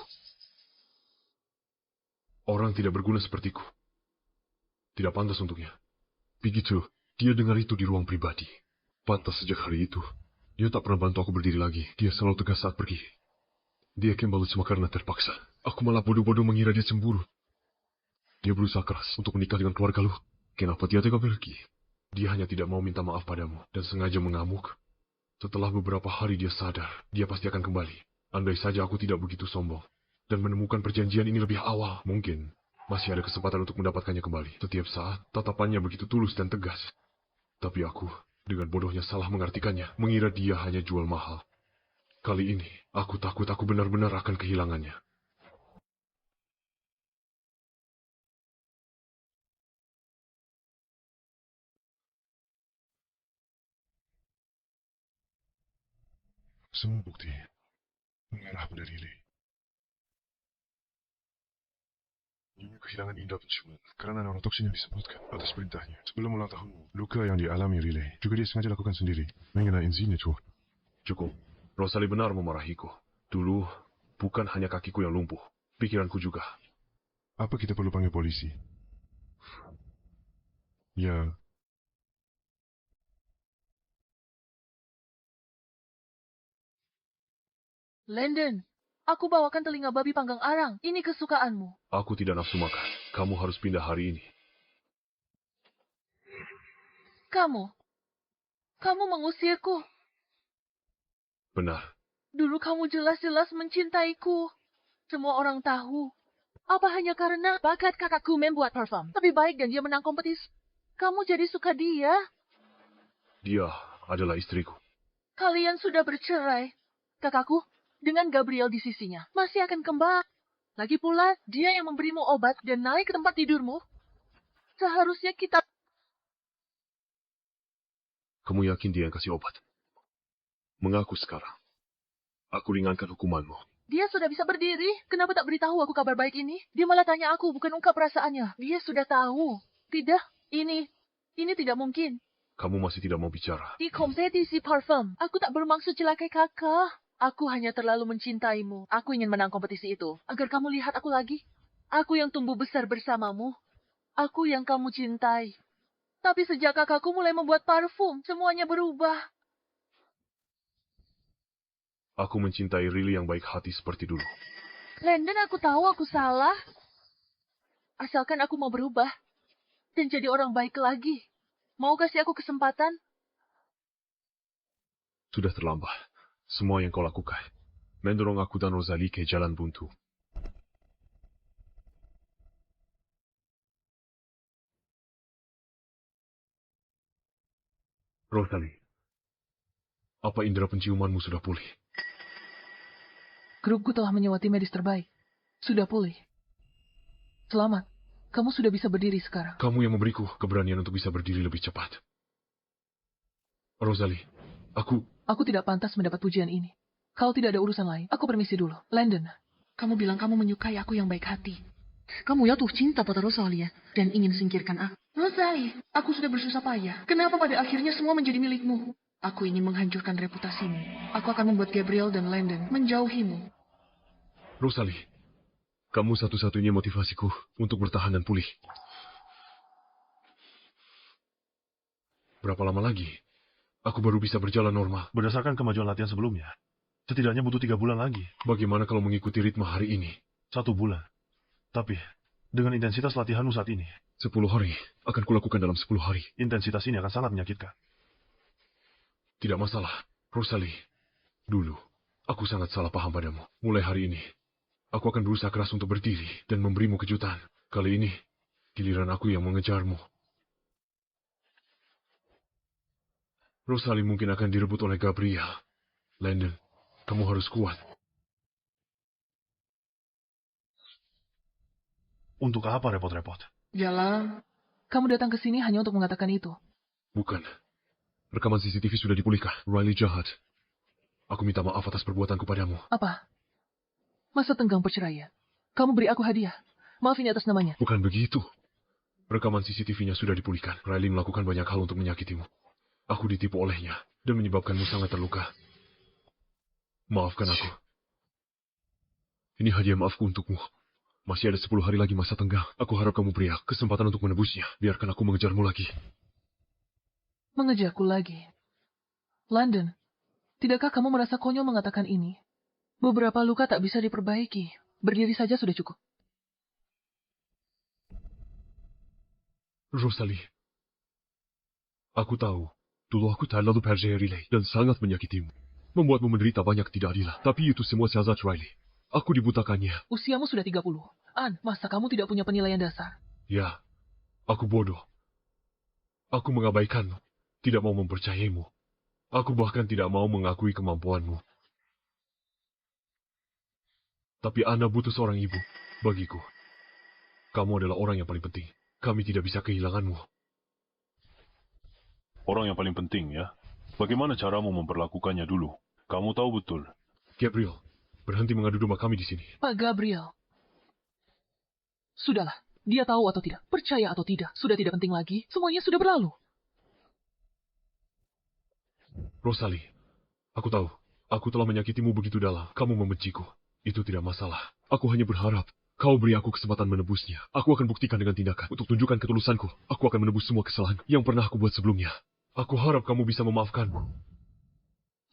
Orang tidak berguna sepertiku. Tidak pantas untuknya. Begitu, dia dengar itu di ruang pribadi. Pantas sejak hari itu, dia tak pernah bantu aku berdiri lagi. Dia selalu tegas saat pergi. Dia kembali cuma karena terpaksa. Aku malah bodoh-bodoh mengira dia cemburu. Dia berusaha keras untuk menikah dengan keluarga lu. Kenapa dia tega pergi? Dia hanya tidak mau minta maaf padamu dan sengaja mengamuk. Setelah beberapa hari dia sadar, dia pasti akan kembali. Andai saja aku tidak begitu sombong dan menemukan perjanjian ini lebih awal, mungkin masih ada kesempatan untuk mendapatkannya kembali. Setiap saat, tatapannya begitu tulus dan tegas. Tapi aku, dengan bodohnya salah mengartikannya, mengira dia hanya jual mahal. Kali ini, aku takut aku benar-benar akan kehilangannya. Semua bukti Merah pada Riley. Nyonya kehilangan indera penciuman karena neurotoxin yang disebutkan atas perintahnya. Sebelum ulang tahunmu, luka yang dialami Riley juga dia sengaja lakukan sendiri mengenai enzimnya, Chuan. Cukup. Rosalie benar memarahiku. Dulu, bukan hanya kakiku yang lumpuh, pikiranku juga. Apa kita perlu panggil polisi? Ya. Landon, aku bawakan telinga babi panggang arang. Ini kesukaanmu. Aku tidak nafsu makan. Kamu harus pindah hari ini. Kamu mengusirku. Benar. Dulu kamu jelas-jelas mencintaiku. Semua orang tahu. Apa hanya karena bakat kakakku membuat parfum? Lebih baik dan dia menang kompetisi. Kamu jadi suka dia. Dia adalah istriku. Kalian sudah bercerai. Kakakku, dengan Gabriel di sisinya, masih akan kembali. Lagi pula, dia yang memberimu obat dan naik ke tempat tidurmu. Seharusnya kita... Kamu yakin dia yang kasih obat? Mengaku sekarang. Aku ringankan hukumanmu. Dia sudah bisa berdiri. Kenapa tak beritahu aku kabar baik ini? Dia malah tanya aku, bukan ungkap perasaannya. Dia sudah tahu. Tidak, ini tidak mungkin. Kamu masih tidak mau bicara. Di kompetisi parfum, aku tak bermaksud celakai kakak. Aku hanya terlalu mencintaimu. Aku ingin menang kompetisi itu. Agar kamu lihat aku lagi. Aku yang tumbuh besar bersamamu. Aku yang kamu cintai. Tapi sejak kakakku mulai membuat parfum, semuanya berubah. Aku mencintai Riley yang baik hati seperti dulu. Landon, aku tahu aku salah. Asalkan aku mau berubah. Dan jadi orang baik lagi. Mau kasih aku kesempatan? Sudah terlambat. Semua yang kau lakukan. Mendorong aku dan Rosalie ke jalan buntu. Rosalie, apa indera penciumanmu sudah pulih? Grupku telah menyewa tim medis terbaik. Sudah pulih. Selamat. Kamu sudah bisa berdiri sekarang. Kamu yang memberiku keberanian untuk bisa berdiri lebih cepat. Rosalie, Aku tidak pantas mendapat pujian ini. Kalau tidak ada urusan lain, aku permisi dulu. Landon. Kamu bilang kamu menyukai aku yang baik hati. Kamu jatuh cinta pada Rosalia dan ingin singkirkan aku. Rosalie, aku sudah bersusah payah. Kenapa pada akhirnya semua menjadi milikmu? Aku ingin menghancurkan reputasimu. Aku akan membuat Gabriel dan Landon menjauhimu. Rosalie, kamu satu-satunya motivasiku untuk bertahan dan pulih. Berapa lama lagi aku baru bisa berjalan normal? Berdasarkan kemajuan latihan sebelumnya, setidaknya butuh 3 bulan lagi. Bagaimana kalau mengikuti ritme hari ini? 1 bulan. Tapi, dengan intensitas latihanmu saat ini, 10 hari akan kulakukan dalam 10 hari. Intensitas ini akan sangat menyakitkan. Tidak masalah, Rosalie. Dulu, aku sangat salah paham padamu. Mulai hari ini, aku akan berusaha keras untuk berdiri dan memberimu kejutan. Kali ini, giliran aku yang mengejarmu. Rosalie mungkin akan direbut oleh Gabriel. Landon, kamu harus kuat. Untuk apa repot-repot? Jalan. Kamu datang ke sini hanya untuk mengatakan itu. Bukan. Rekaman CCTV sudah dipulihkan. Riley jahat. Aku minta maaf atas perbuatanku padamu. Apa? Masa tenggang perceraian? Kamu beri aku hadiah. Maaf ini atas namanya. Bukan begitu. Rekaman CCTV-nya sudah dipulihkan. Riley melakukan banyak hal untuk menyakitimu. Aku ditipu olehnya dan menyebabkanmu sangat terluka. Maafkan aku. Ini hadiah maafku untukmu. Masih ada 10 hari lagi masa tenggang. Aku harap kamu beri kesempatan untuk menebusnya. Biarkan aku mengejarmu lagi. Mengejarku lagi? Landon, tidakkah kamu merasa konyol mengatakan ini? Beberapa luka tak bisa diperbaiki. Berdiri saja sudah cukup. Rosalie, aku tahu. Dulu aku terlalu percaya Riley dan sangat menyakitimu. Membuatmu menderita banyak ketidakadilan. Tapi itu semua siasat Riley. Aku dibutakannya. Usiamu sudah 30. Masa kamu tidak punya penilaian dasar? Ya, aku bodoh. Aku mengabaikanmu. Tidak mau mempercayaimu. Aku bahkan tidak mau mengakui kemampuanmu. Tapi Ana butuh seorang ibu. Bagiku, kamu adalah orang yang paling penting. Kami tidak bisa kehilanganmu. Orang yang paling penting, ya? Bagaimana caramu memperlakukannya dulu? Kamu tahu betul. Gabriel, Berhenti mengadu domba kami di sini. Pak Gabriel. Sudahlah, dia tahu atau tidak, percaya atau tidak, sudah tidak penting lagi, semuanya sudah berlalu. Rosalie, aku tahu, aku telah menyakitimu begitu dalam, kamu membenciku. Itu tidak masalah. Aku hanya berharap kau beri aku kesempatan menebusnya. Aku akan buktikan dengan tindakan. Untuk tunjukkan ketulusanku, aku akan menebus semua kesalahan yang pernah aku buat sebelumnya. Aku harap kamu bisa memaafkanmu.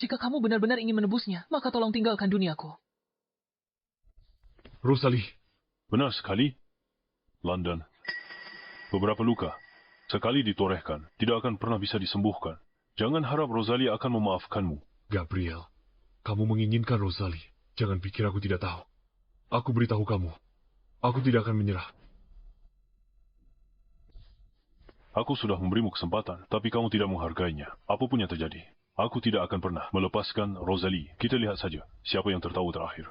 Jika kamu benar-benar ingin menebusnya, maka tolong tinggalkan duniaku. Rosalie. Benar sekali. London. Beberapa luka. Sekali ditorehkan, tidak akan pernah bisa disembuhkan. Jangan harap Rosalie akan memaafkanmu. Gabriel, kamu menginginkan Rosalie. Jangan pikir aku tidak tahu. Aku beritahu kamu. Aku tidak akan menyerah. Aku sudah memberimu kesempatan, tapi kamu tidak menghargainya. Apapun yang terjadi, aku tidak akan pernah melepaskan Rosalie. Kita lihat saja siapa yang tertawa terakhir.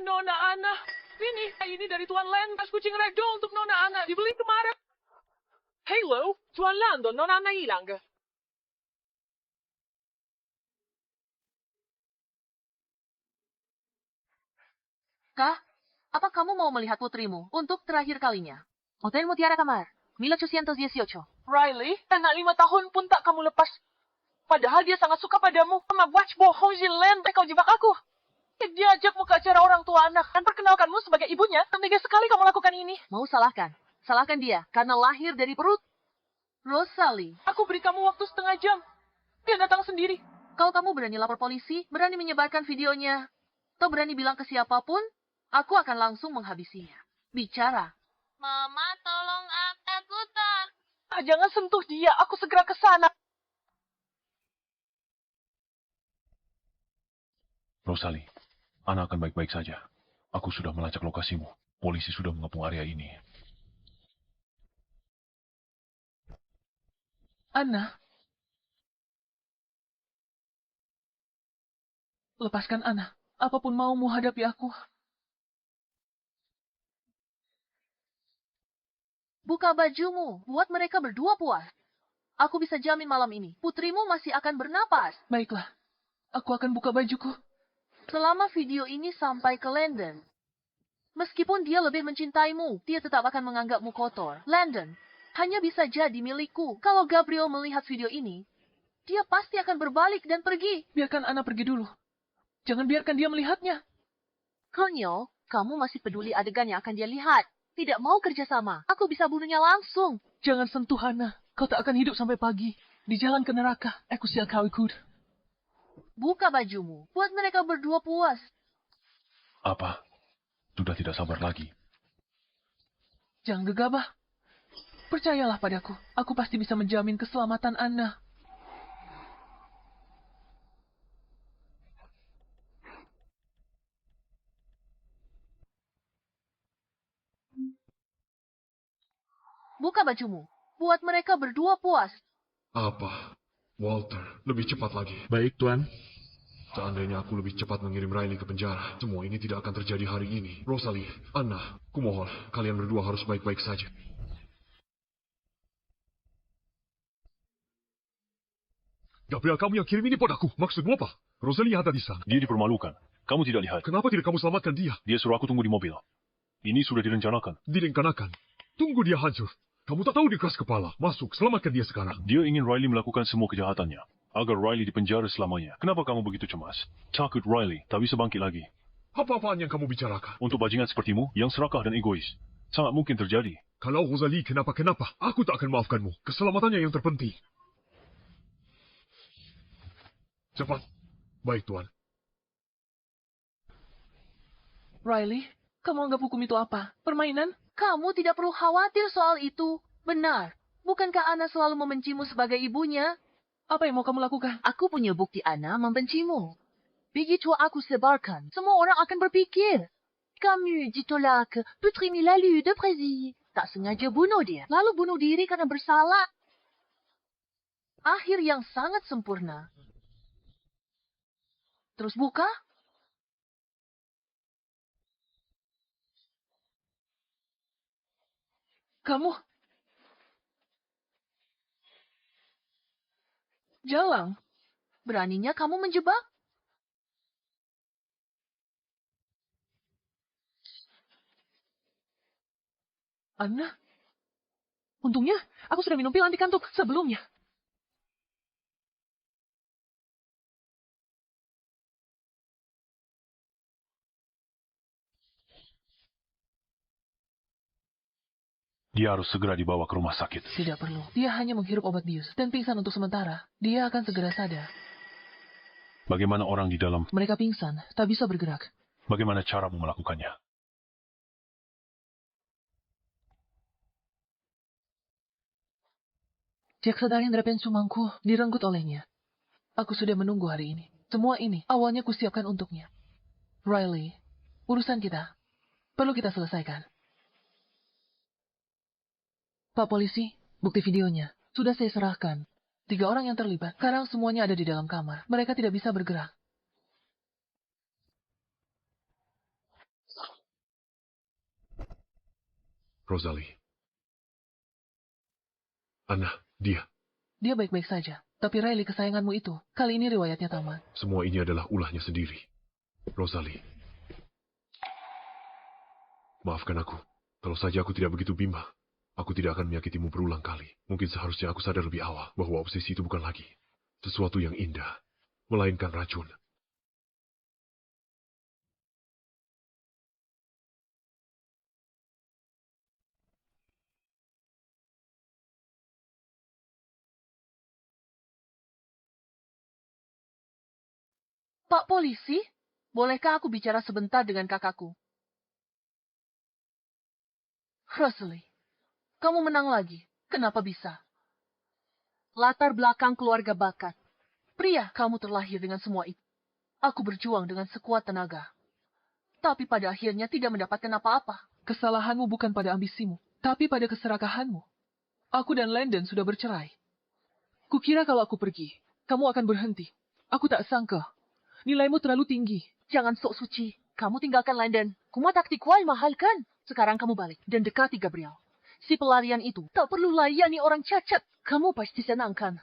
Nona Ana, ini dari Tuan Len, tas kucing ragdoll untuk Nona Ana, dibeli kemarin. Halo, Tuan Lando, Nona Ana hilang. Kah, apa kamu mau melihat putrimu untuk terakhir kalinya? Hotel Mutiara Kamar, 1818. Riley, anak 5 tahun pun tak kamu lepas. Padahal dia sangat suka padamu. Sama watch bohong Len, kau jebak aku. Dia ajakmu ke acara orang tua anak dan perkenalkanmu sebagai ibunya. Tega sekali kamu lakukan ini. Mau salahkan? Salahkan dia, karena lahir dari perut Rosalie. Aku beri kamu waktu setengah jam. Dia datang sendiri. Kalau kamu berani lapor polisi, berani menyebarkan videonya, atau berani bilang ke siapapun, aku akan langsung menghabisinya. Bicara. Mama, tolong aku tak. Jangan sentuh dia, aku segera ke sana. Rosalie, Ana akan baik-baik saja. Aku sudah melacak lokasimu. Polisi sudah mengepung area ini. Ana. Lepaskan Ana. Apapun maumu hadapi aku. Buka bajumu, buat mereka berdua puas. Aku bisa jamin malam ini, putrimu masih akan bernapas. Baiklah, aku akan buka bajuku. Selama video ini sampai ke Landon, meskipun dia lebih mencintaimu, dia tetap akan menganggapmu kotor. Landon hanya bisa jadi milikku. Kalau Gabriel melihat video ini, dia pasti akan berbalik dan pergi. Biarkan Ana pergi dulu. Jangan biarkan dia melihatnya. Konyol, kamu masih peduli adegan yang akan dia lihat. Tidak mau kerjasama. Aku bisa bunuhnya langsung. Jangan sentuh Ana. Kau tak akan hidup sampai pagi. Di jalan ke neraka, aku siap kau ikut. Buka bajumu, buat mereka berdua puas. Apa? Sudah tidak sabar lagi. Jangan gegabah. Percayalah padaku, aku pasti bisa menjamin keselamatan Ana. Buka bajumu, buat mereka berdua puas. Apa? Walter, lebih cepat lagi. Baik, Tuan. Seandainya aku lebih cepat mengirim Riley ke penjara, semua ini tidak akan terjadi hari ini. Rosalie, Anna, kumohon, kalian berdua harus baik-baik saja. Gabriel, kamu yang kirim ini padaku. Maksudmu apa? Rosalie ada di sana. Dia dipermalukan. Kamu tidak lihat. Kenapa tidak kamu selamatkan dia? Dia suruh aku tunggu di mobil. Ini sudah direncanakan. Direncanakan. Tunggu dia hancur. Kamu tak tahu dia keras kepala. Masuk, selamatkan dia sekarang. Dia ingin Riley melakukan semua kejahatannya. Agar Riley dipenjara selamanya. Kenapa kamu begitu cemas? Takut Riley tak bisa bangkit lagi. Apa-apaan yang kamu bicarakan? Untuk bajingan sepertimu, yang serakah dan egois. Sangat mungkin terjadi. Kalau Rosalie kenapa-kenapa, aku tak akan maafkanmu. Keselamatannya yang terpenting. Cepat. Baik, Tuan. Riley, kamu anggap hukum itu apa? Permainan? Kamu tidak perlu khawatir soal itu. Benar. Bukankah Ana selalu membencimu sebagai ibunya? Apa yang mau kamu lakukan? Aku punya bukti Ana membencimu. Begitu aku sebarkan, semua orang akan berpikir. Kamu ditolak, putri Milalu de Prézy. Tak sengaja bunuh dia, lalu bunuh diri karena bersalah. Akhir yang sangat sempurna. Terus buka. Kamu... Jalang. Beraninya kamu menjebak? Anna? Untungnya, aku sudah minum pil anti kantuk sebelumnya. Dia harus segera dibawa ke rumah sakit. Tidak perlu. Dia hanya menghirup obat bius dan pingsan untuk sementara. Dia akan segera sadar. Bagaimana orang di dalam? Mereka pingsan, tak bisa bergerak. Bagaimana caramu melakukannya? Jaksa Darendra Pensumangku direnggut olehnya. Aku sudah menunggu hari ini. Semua ini awalnya kusiapkan untuknya. Riley, urusan kita perlu kita selesaikan. Pak polisi, bukti videonya sudah saya serahkan. 3 orang yang terlibat. Sekarang semuanya ada di dalam kamar. Mereka tidak bisa bergerak. Rosalie. Anna, dia. Dia baik-baik saja. Tapi Riley kesayanganmu itu, kali ini riwayatnya tamat. Semua ini adalah ulahnya sendiri. Rosalie. Maafkan aku. Kalau saja aku tidak begitu bimbang, aku tidak akan menyakitimu berulang kali. Mungkin seharusnya aku sadar lebih awal bahwa obsesi itu bukan lagi sesuatu yang indah, melainkan racun. Pak polisi, bolehkah aku bicara sebentar dengan kakakku? Rosalie, kamu menang lagi. Kenapa bisa? Latar belakang keluarga bakat. Pria, kamu terlahir dengan semua itu. Aku berjuang dengan sekuat tenaga. Tapi pada akhirnya tidak mendapatkan apa-apa. Kesalahanmu bukan pada ambisimu, tapi pada keserakahanmu. Aku dan Landon sudah bercerai. Kukira kalau aku pergi, kamu akan berhenti. Aku tak sangka. Nilaimu terlalu tinggi. Jangan sok suci. Kamu tinggalkan Landon. Kuma taktik wal mahal kan? Sekarang kamu balik dan dekati Gabriel. Si pelarian itu tak perlu layani orang cacat. Kamu pasti senang kan?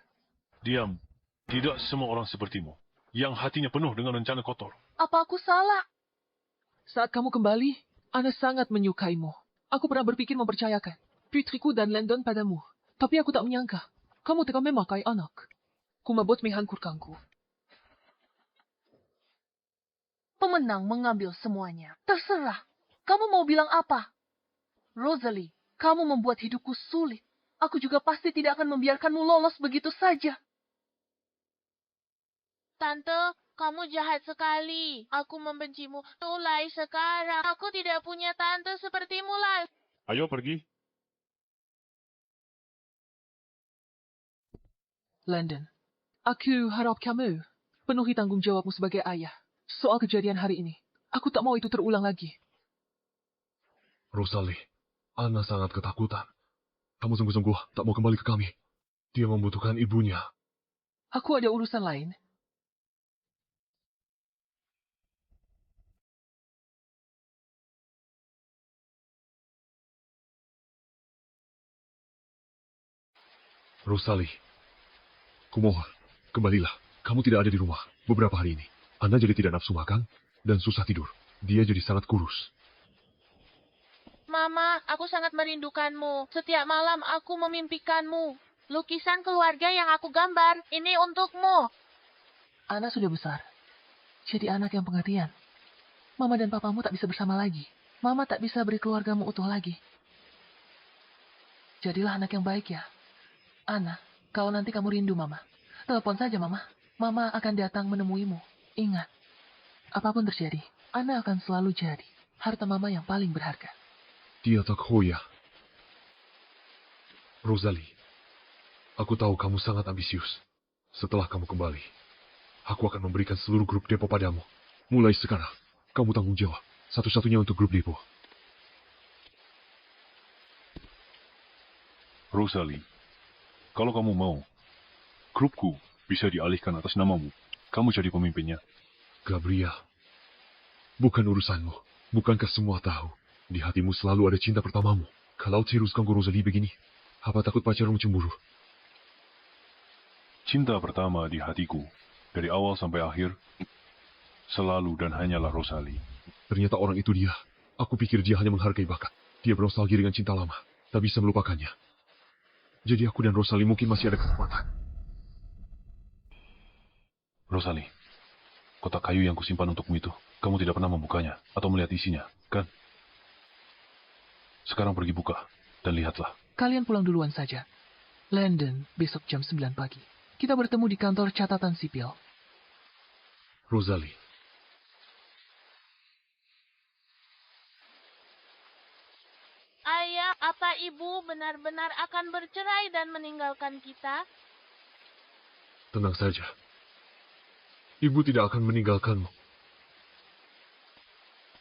Diam. Tidak semua orang sepertimu, yang hatinya penuh dengan rencana kotor. Apa aku salah? Saat kamu kembali, Ana sangat menyukaimu. Aku pernah berpikir mempercayakan putriku dan Landon padamu. Tapi aku tak menyangka. Kamu tega memakai anak. Kumabot menghancurkanku. Pemenang mengambil semuanya. Terserah. Kamu mau bilang apa? Rosalie, kamu membuat hidupku sulit. Aku juga pasti tidak akan membiarkanmu lolos begitu saja. Tante, kamu jahat sekali. Aku membencimu. Mulai sekarang, aku tidak punya tante sepertimu lagi. Ayo pergi. Landon, aku harap kamu penuhi tanggung jawabmu sebagai ayah. Soal kejadian hari ini, aku tak mau itu terulang lagi. Rosalie, Anna sangat ketakutan. Kamu sungguh-sungguh tak mau kembali ke kami. Dia membutuhkan ibunya. Aku ada urusan lain. Rosalie, kumohon, kembalilah. Kamu tidak ada di rumah beberapa hari ini. Anna jadi tidak nafsu makan dan susah tidur. Dia jadi sangat kurus. Mama, aku sangat merindukanmu. Setiap malam aku memimpikanmu. Lukisan keluarga yang aku gambar, ini untukmu. Anna sudah besar. Jadi anak yang pengertian. Mama dan papamu tak bisa bersama lagi. Mama tak bisa beri keluargamu utuh lagi. Jadilah anak yang baik ya. Anna, kalau nanti kamu rindu Mama, telepon saja Mama. Mama akan datang menemuimu. Ingat, apapun terjadi, Anna akan selalu jadi harta Mama yang paling berharga. Dia tak hoya. Rosalie, aku tahu kamu sangat ambisius. Setelah kamu kembali, aku akan memberikan seluruh grup depo padamu. Mulai sekarang, kamu tanggung jawab. Satu-satunya untuk grup depo. Rosalie, kalau kamu mau, grupku bisa dialihkan atas namamu. Kamu jadi pemimpinnya. Gabriel, bukan urusanmu. Bukankah semua tahu? Di hatimu selalu ada cinta pertamamu. Kalau teruskan ke Rosalie begini, apa takut pacarmu cemburu? Cinta pertama di hatiku, dari awal sampai akhir, selalu dan hanyalah Rosalie. Ternyata orang itu dia. Aku pikir dia hanya menghargai bakat. Dia bernostalgia dengan cinta lama, tak bisa melupakannya. Jadi aku dan Rosalie mungkin masih ada kesempatan. Rosalie, kotak kayu yang kusimpan untukmu itu, kamu tidak pernah membukanya atau melihat isinya, kan? Sekarang pergi buka dan lihatlah. Kalian pulang duluan saja. Landon, besok jam 9 pagi. Kita bertemu di kantor catatan sipil. Rosalie. Ayah, apa ibu benar-benar akan bercerai dan meninggalkan kita? Tenang saja. Ibu tidak akan meninggalkanmu.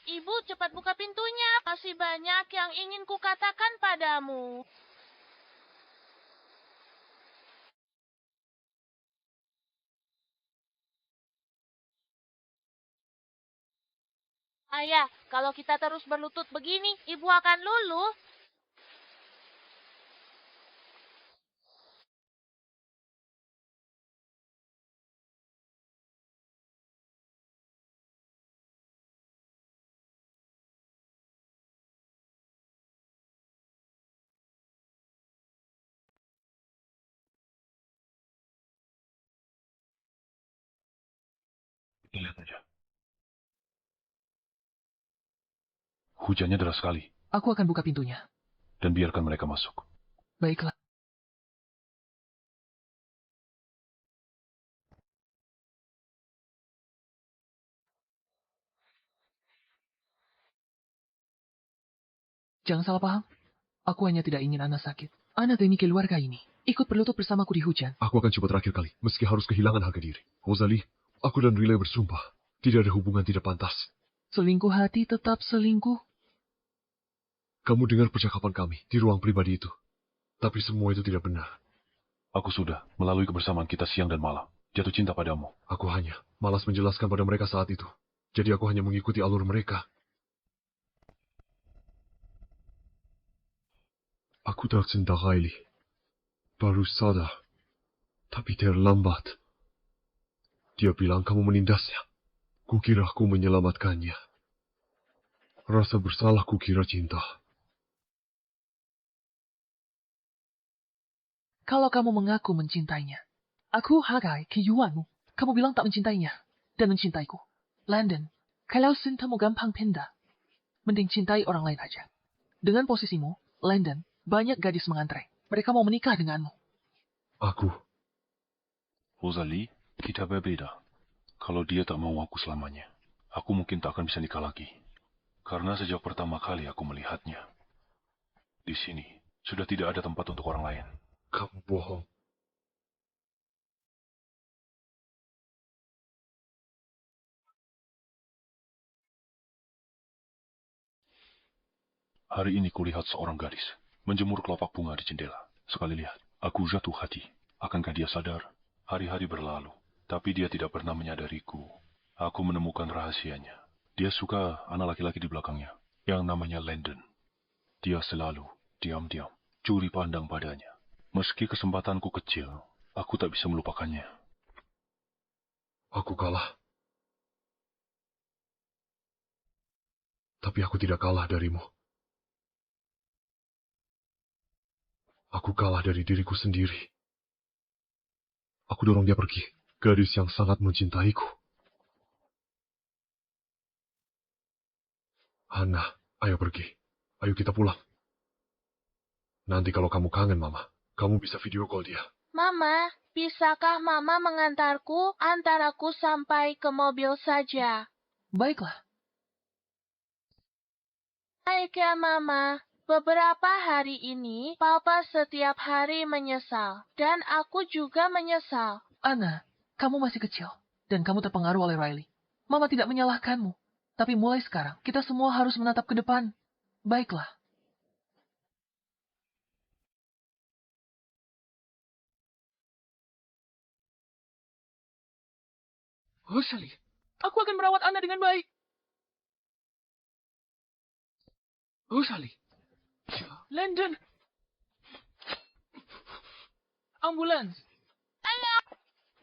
Ibu, cepat buka pintunya. Masih banyak yang ingin kukatakan padamu. Ayah, kalau kita terus berlutut begini, ibu akan luluh. Lihat aja. Hujannya deras sekali. Aku akan buka pintunya. Dan biarkan mereka masuk. Baiklah. Jangan salah paham. Aku hanya tidak ingin Ana sakit. Ana demi keluarga ini. Ikut berlutut bersamaku di hujan. Aku akan coba terakhir kali, meski harus kehilangan harga diri. Rosalie, aku dan Riley bersumpah. Tidak ada hubungan tidak pantas. Selingkuh hati tetap selingkuh. Kamu dengar percakapan kami di ruang pribadi itu. Tapi semua itu tidak benar. Aku sudah, melalui kebersamaan kita siang dan malam, jatuh cinta padamu. Aku hanya malas menjelaskan pada mereka saat itu. Jadi aku hanya mengikuti alur mereka. Aku tercinta Riley. Baru sadar. Tapi terlambat. Dia bilang kamu menindasnya. Kukira aku menyelamatkannya. Rasa bersalah kukira cinta. Kalau kamu mengaku mencintainya, aku hargai kejuanmu. Kamu bilang tak mencintainya dan mencintaiku. Landon, kalau cintamu gampang pindah, mending cintai orang lain aja. Dengan posisimu, Landon, banyak gadis mengantre. Mereka mau menikah denganmu. Aku. Rosalie, kita berbeda. Kalau dia tak mau aku selamanya, aku mungkin tak akan bisa nikah lagi. Karena sejak pertama kali aku melihatnya, di sini sudah tidak ada tempat untuk orang lain. Kamu bohong. Hari ini kulihat seorang gadis menjemur kelopak bunga di jendela. Sekali lihat, aku jatuh hati. Akankah dia sadar? Hari-hari berlalu, tapi dia tidak pernah menyadariku. Aku menemukan rahasianya. Dia suka anak laki-laki di belakangnya, yang namanya Landon. Dia selalu diam-diam, curi pandang padanya. Meski kesempatanku kecil, aku tak bisa melupakannya. Aku kalah. Tapi aku tidak kalah darimu. Aku kalah dari diriku sendiri. Aku dorong dia pergi. Gadis yang sangat mencintaiku. Hana, ayo pergi. Ayo kita pulang. Nanti kalau kamu kangen Mama, kamu bisa video call dia. Mama, bisakah Mama mengantarku? Antaraku sampai ke mobil saja. Baiklah. Baik ya, Mama. Beberapa hari ini, Papa setiap hari menyesal. Dan aku juga menyesal. Ana, kamu masih kecil. Dan kamu terpengaruh oleh Riley. Mama tidak menyalahkanmu. Tapi mulai sekarang, kita semua harus menatap ke depan. Baiklah. Rosalie, Aku akan merawat Ana dengan baik. Rosalie. Landon. Ambulans.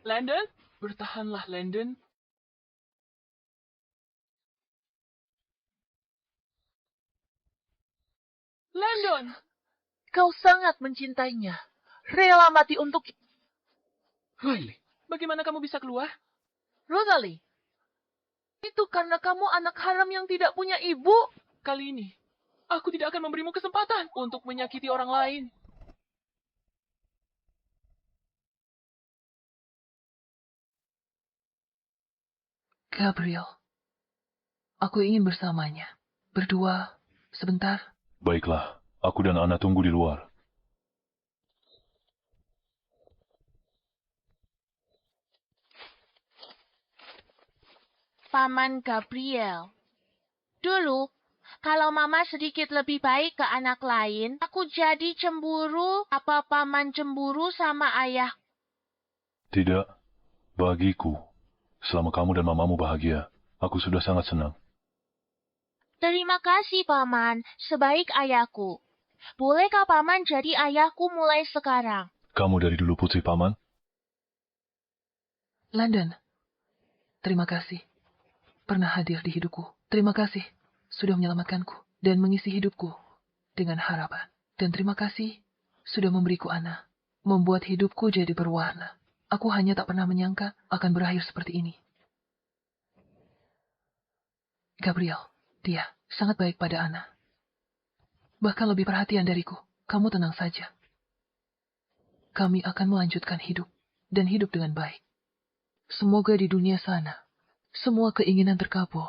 Landon, bertahanlah, Landon. Landon. Kau sangat mencintainya. Rela mati untuk... Riley, bagaimana kamu bisa keluar? Rosalie. Itu karena kamu anak haram yang tidak punya ibu. Kali ini, aku tidak akan memberimu kesempatan untuk menyakiti orang lain. Gabriel, aku ingin bersamanya. Berdua, sebentar. Baiklah, aku dan Ana tunggu di luar. Paman Gabriel. Dulu, kalau Mama sedikit lebih baik ke anak lain, aku jadi cemburu. Apa Paman cemburu sama ayah? Tidak, bagiku. Selama kamu dan mamamu bahagia, aku sudah sangat senang. Terima kasih, Paman. Sebaik ayahku. Bolehkah Paman jadi ayahku mulai sekarang? Kamu dari dulu putri Paman? Landon, terima kasih. Pernah hadir di hidupku. Terima kasih sudah menyelamatkanku dan mengisi hidupku dengan harapan. Dan terima kasih sudah memberiku Ana, membuat hidupku jadi berwarna. Aku hanya tak pernah menyangka akan berakhir seperti ini. Gabriel, dia sangat baik pada Ana. Bahkan lebih perhatian dariku. Kamu tenang saja. Kami akan melanjutkan hidup dan hidup dengan baik. Semoga di dunia sana, semua keinginan terkabul